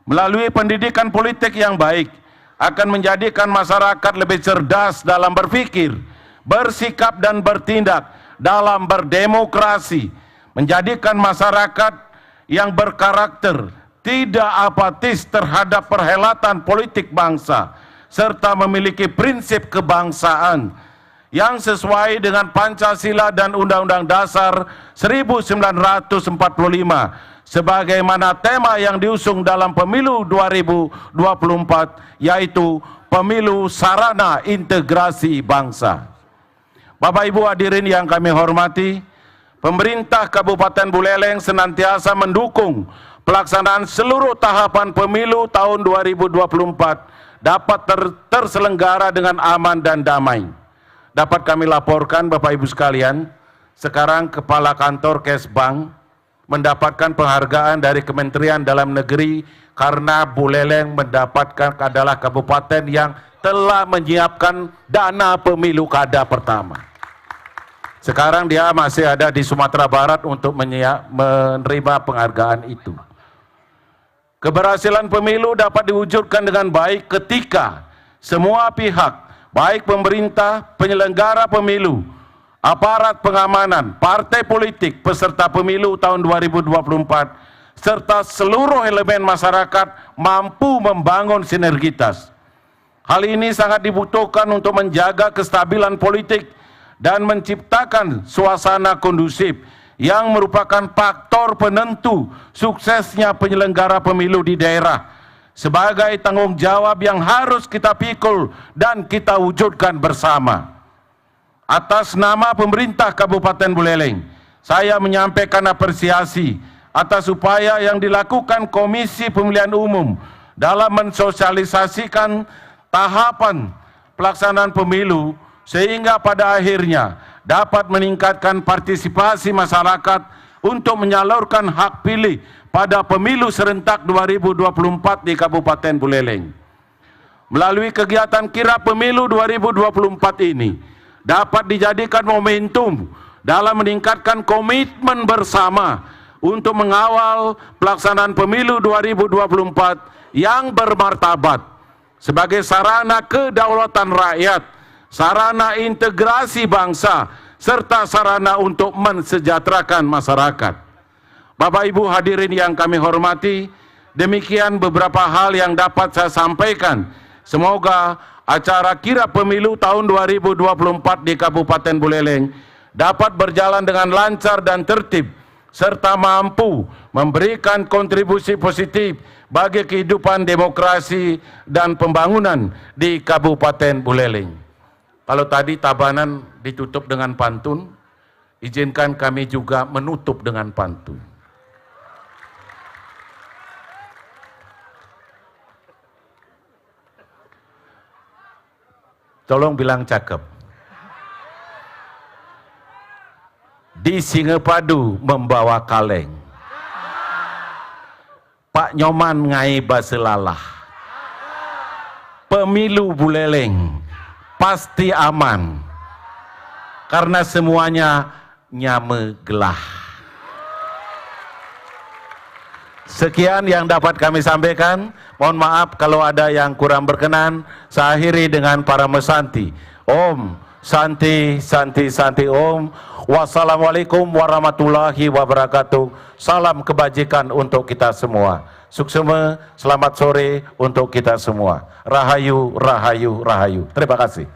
Melalui pendidikan politik yang baik akan menjadikan masyarakat lebih cerdas dalam berpikir, bersikap, dan bertindak dalam berdemokrasi, menjadikan masyarakat yang berkarakter, tidak apatis terhadap perhelatan politik bangsa, serta memiliki prinsip kebangsaan yang sesuai dengan Pancasila dan Undang-Undang Dasar 1945 sebagaimana tema yang diusung dalam pemilu 2024, yaitu pemilu sarana integrasi bangsa. Bapak Ibu hadirin yang kami hormati, pemerintah Kabupaten Buleleng senantiasa mendukung pelaksanaan seluruh tahapan pemilu tahun 2024 dapat terselenggara dengan aman dan damai. Dapat kami laporkan Bapak Ibu sekalian, sekarang Kepala Kantor Kesbang mendapatkan penghargaan dari Kementerian Dalam Negeri karena Buleleng mendapatkan adalah kabupaten yang telah menyiapkan dana pemilu kada pertama. Sekarang dia masih ada di Sumatera Barat untuk menerima penghargaan itu. Keberhasilan pemilu dapat diwujudkan dengan baik ketika semua pihak, baik pemerintah, penyelenggara pemilu, aparat pengamanan, partai politik, peserta pemilu tahun 2024, serta seluruh elemen masyarakat mampu membangun sinergitas. Hal ini sangat dibutuhkan untuk menjaga kestabilan politik dan menciptakan suasana kondusif yang merupakan faktor penentu suksesnya penyelenggara pemilu di daerah, sebagai tanggung jawab yang harus kita pikul dan kita wujudkan bersama. Atas nama pemerintah Kabupaten Buleleng, saya menyampaikan apresiasi atas upaya yang dilakukan Komisi Pemilihan Umum dalam mensosialisasikan tahapan pelaksanaan pemilu sehingga pada akhirnya dapat meningkatkan partisipasi masyarakat untuk menyalurkan hak pilih pada pemilu serentak 2024 di Kabupaten Buleleng. Melalui kegiatan kirap pemilu 2024 ini dapat dijadikan momentum dalam meningkatkan komitmen bersama untuk mengawal pelaksanaan pemilu 2024 yang bermartabat sebagai sarana kedaulatan rakyat, sarana integrasi bangsa, serta sarana untuk mensejahterakan masyarakat. Bapak Ibu hadirin yang kami hormati, demikian beberapa hal yang dapat saya sampaikan. Semoga acara kirap pemilu tahun 2024 di Kabupaten Buleleng dapat berjalan dengan lancar dan tertib, serta mampu memberikan kontribusi positif bagi kehidupan demokrasi dan pembangunan di Kabupaten Buleleng. Kalau tadi Tabanan ditutup dengan pantun, izinkan kami juga menutup dengan pantun. Tolong bilang cakep. Di Singapadu membawa kaleng, Pak Nyoman ngai baselalah. Pemilu Buleleng pasti aman karena semuanya nyame gelah. Sekian yang dapat kami sampaikan. Mohon maaf kalau ada yang kurang berkenan. Saya akhiri dengan para mesanti. Om Santi Santi Santi Om. Wassalamualaikum warahmatullahi wabarakatuh. Salam kebajikan untuk kita semua. Suksema, selamat sore untuk kita semua. Rahayu, rahayu, rahayu. Terima kasih.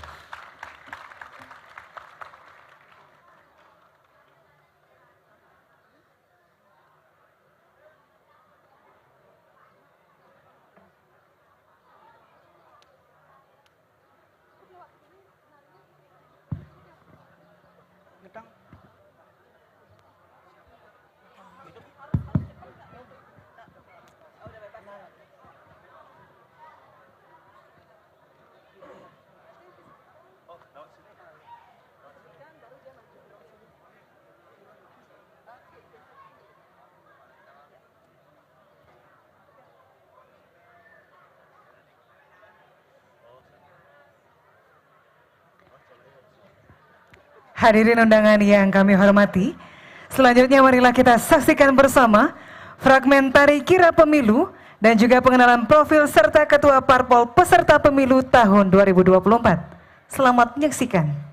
Hadirin undangan yang kami hormati, selanjutnya marilah kita saksikan bersama fragmen tari kirap pemilu dan juga pengenalan profil serta ketua parpol peserta pemilu tahun 2024. Selamat menyaksikan.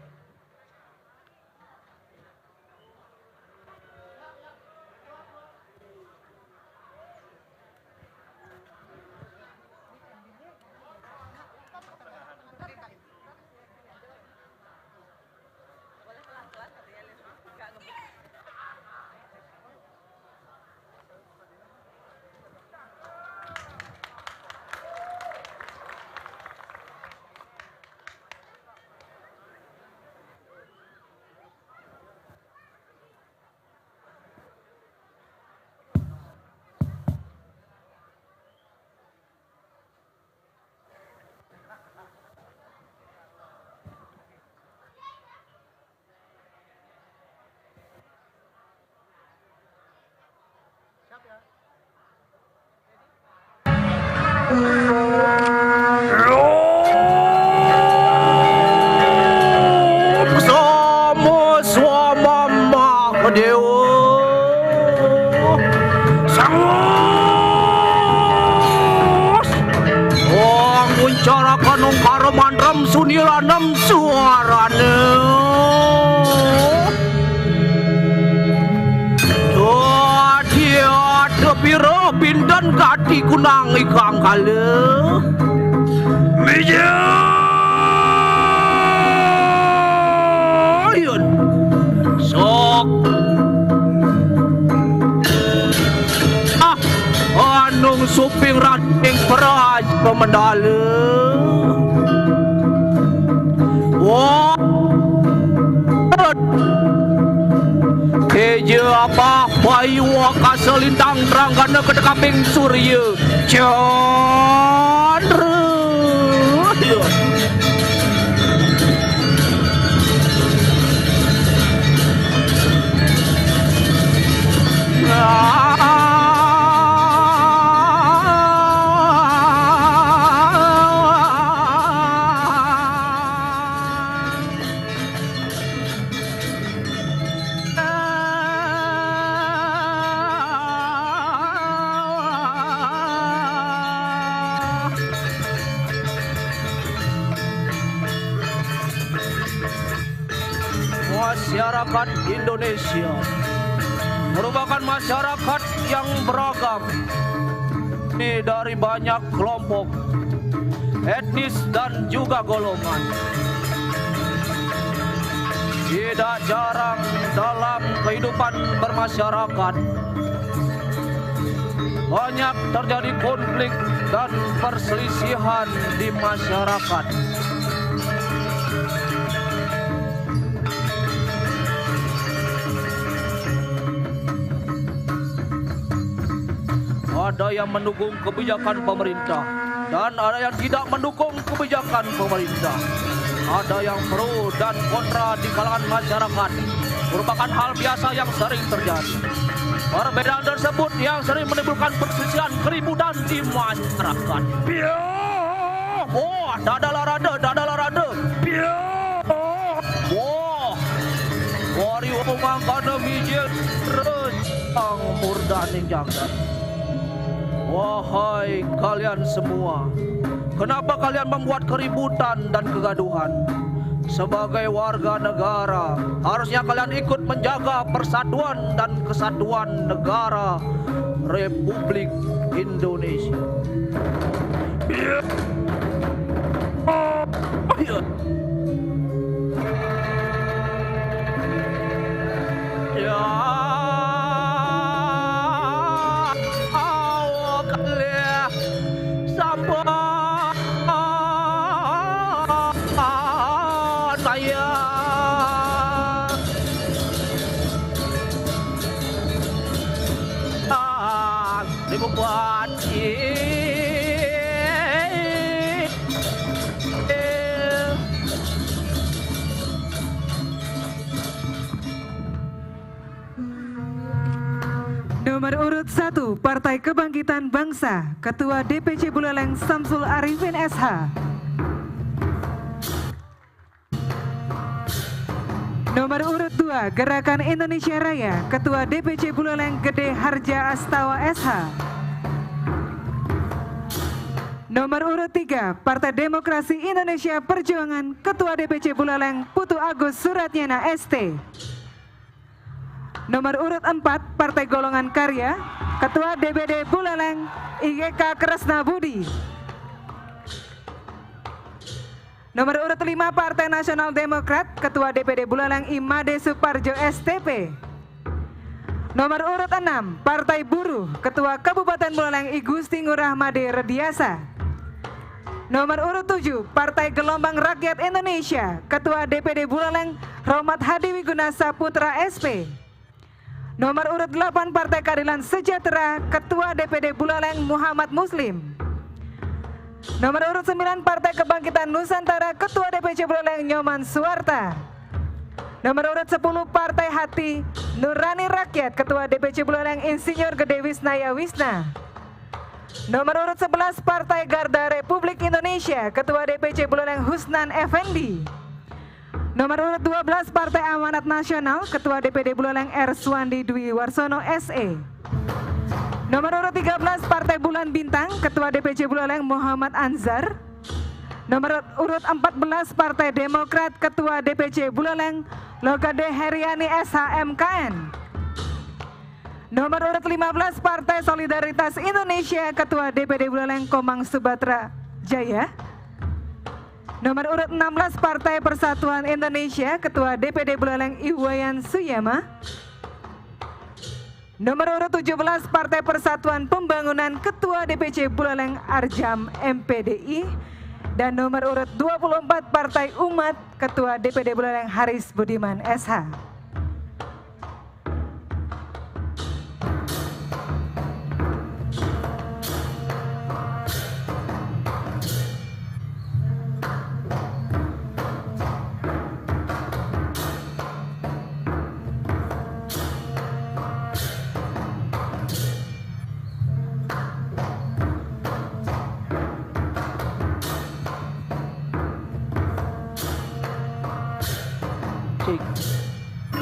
Suniranam suarane dia tepira bindan gati kunang ikang kale meja sok anung suping rating peraj pemendale Keja apa bayu kaselintang teranggana ke dekaping surya Chandra Masyarakat Indonesia merupakan masyarakat yang beragam, ini dari banyak kelompok, etnis dan juga golongan. Tidak jarang dalam kehidupan bermasyarakat banyak terjadi konflik dan perselisihan di masyarakat. Ada yang mendukung kebijakan pemerintah dan ada yang tidak mendukung kebijakan pemerintah. Ada yang pro dan kontra di kalangan masyarakat. Merupakan hal biasa yang sering terjadi. Perbedaan tersebut yang sering menimbulkan perselisihan keributan di masyarakat. Oh, dadalah rada. Oh, wari umang kana mijil rencang murdaning jagat. Wahai kalian semua, kenapa kalian membuat keributan dan kegaduhan? Sebagai warga negara, harusnya kalian ikut menjaga persatuan dan kesatuan negara Republik Indonesia. Nomor urut 1, Partai Kebangkitan Bangsa, Ketua DPC Buleleng Samsul Arifin SH. Nomor urut 2, Gerakan Indonesia Raya, Ketua DPC Buleleng Gede Harja Astawa SH. Nomor urut 3, Partai Demokrasi Indonesia Perjuangan, Ketua DPC Buleleng Putu Agus Suratnyana ST. Nomor urut 4, Partai Golongan Karya, Ketua DPD Buleleng IGK Kresna Budi. Nomor urut 5, Partai Nasional Demokrat, Ketua DPD Buleleng Imade Suparjo STP. Nomor urut 6, Partai Buruh, Ketua Kabupaten Buleleng I Gusti Ngurah Made Rediasa. Nomor urut 7, Partai Gelombang Rakyat Indonesia, Ketua DPD Buleleng Romat Hadi Wiguna Saputra SP. Nomor urut 8, Partai Keadilan Sejahtera, Ketua DPD Buleleng Muhammad Muslim. Nomor urut 9, Partai Kebangkitan Nusantara, Ketua DPC Buleleng Nyoman Suwarta. Nomor urut 10, Partai Hati Nurani Rakyat, Ketua DPC Buleleng Insinyur Gede Wisnaya Wisna. Nomor urut 11, Partai Garda Republik Indonesia, Ketua DPC Buleleng Husnan Effendi. Nomor urut 12, Partai Amanat Nasional, Ketua DPD Buleleng R. Suwandi Dwi Warsono SE. Nomor urut 13, Partai Bulan Bintang, Ketua DPC Buleleng Muhammad Anzar. Nomor urut 14, Partai Demokrat, Ketua DPC Buleleng Logade Heriani SHMKN. Nomor urut 15, Partai Solidaritas Indonesia, Ketua DPD Buleleng Komang Subatra Jaya. Nomor urut 16, Partai Persatuan Indonesia, Ketua DPD Buleleng Iwayan Suyama. Nomor urut 17, Partai Persatuan Pembangunan, Ketua DPC Buleleng Arjam MPDI. Dan nomor urut 24, Partai Umat, Ketua DPD Buleleng Haris Budiman SH.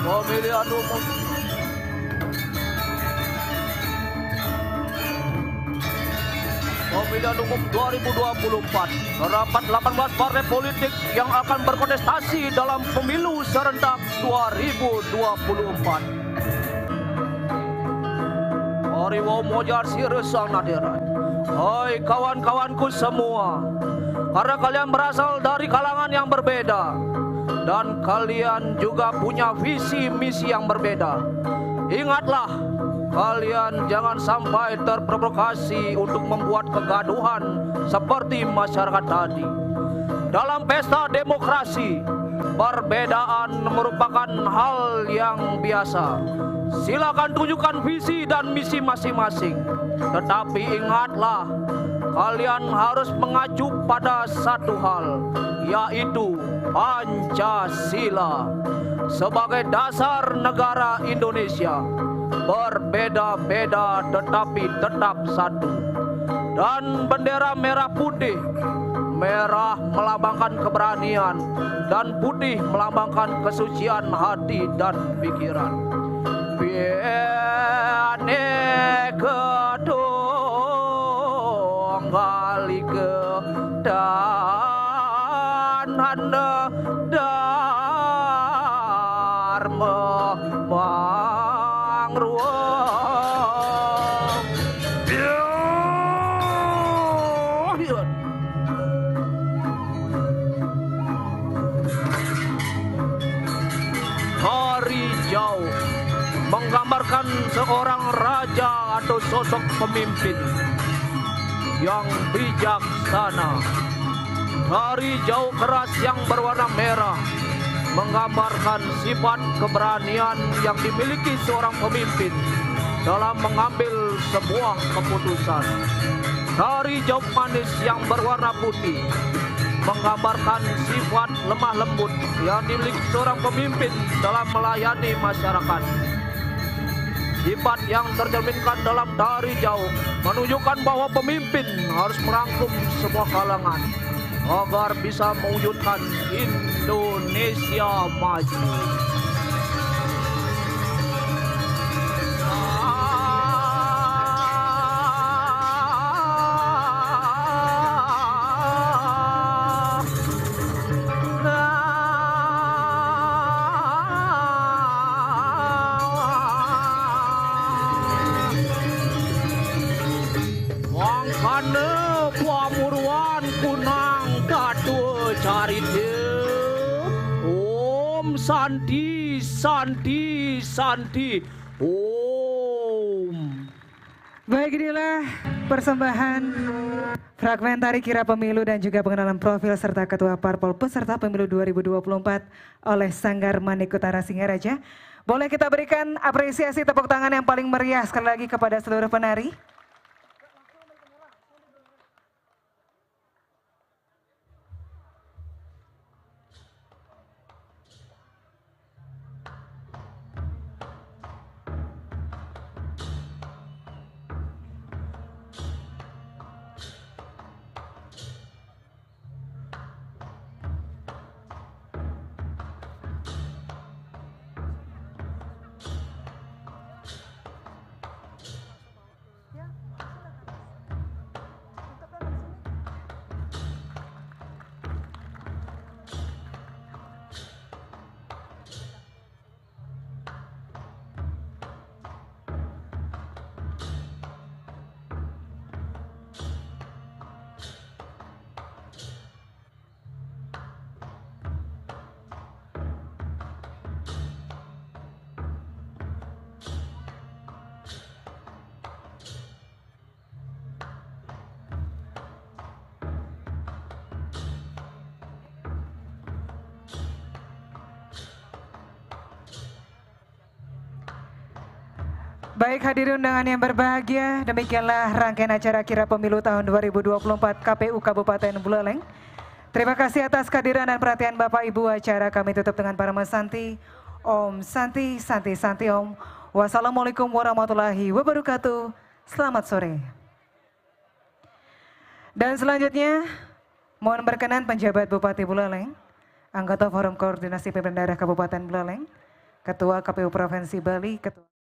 Pemilihan umum Pemilihan umum 2024 terdapat 18 partai politik yang akan berkontestasi dalam pemilu serentak 2024. Ariwo mojar siresang nadiran. Hai kawan-kawanku semua, karena kalian berasal dari kalangan yang berbeda dan kalian juga punya visi misi yang berbeda. Ingatlah, kalian jangan sampai terprovokasi untuk membuat kegaduhan seperti masyarakat tadi. Dalam pesta demokrasi, perbedaan merupakan hal yang biasa. Silakan tunjukkan visi dan misi masing-masing. Tetapi ingatlah, kalian harus mengacu pada satu hal, yaitu Pancasila sebagai dasar negara Indonesia. Berbeda-beda tetapi tetap satu. Dan bendera merah putih, merah melambangkan keberanian dan putih melambangkan kesucian hati dan pikiran. Bianeka Tunggal Ika dan Dharma Mangruang. Hari jauh menggambarkan seorang raja atau sosok pemimpin yang bijaksana. Hari jauh keras yang berwarna merah menggambarkan sifat keberanian yang dimiliki seorang pemimpin dalam mengambil sebuah keputusan. Hari jauh manis yang berwarna putih menggambarkan sifat lemah lembut yang dimiliki seorang pemimpin dalam melayani masyarakat. Sifat yang tercerminkan dalam dari jauh menunjukkan bahwa pemimpin harus merangkum sebuah kalangan agar bisa mewujudkan Indonesia maju. carite. Om Santi, Santi, Santi. Om. Baik, inilah persembahan fragmentari kirab pemilu dan juga pengenalan profil serta ketua parpol peserta pemilu 2024 oleh Sanggar Manik Utara Singaraja. Boleh kita berikan apresiasi tepuk tangan yang paling meriah sekali lagi kepada seluruh penari. Baik, hadirin undangan yang berbahagia, demikianlah rangkaian acara kirab pemilu tahun 2024 KPU Kabupaten Buleleng. Terima kasih atas kehadiran dan perhatian Bapak Ibu. Acara kami tutup dengan Parama Santi. Om Santi, Santi, Santi Om. Wassalamualaikum warahmatullahi wabarakatuh. Selamat sore. Dan selanjutnya, mohon berkenan penjabat Bupati Buleleng, anggota Forum Koordinasi Pimpinan Daerah Kabupaten Buleleng, Ketua KPU Provinsi Bali, Ketua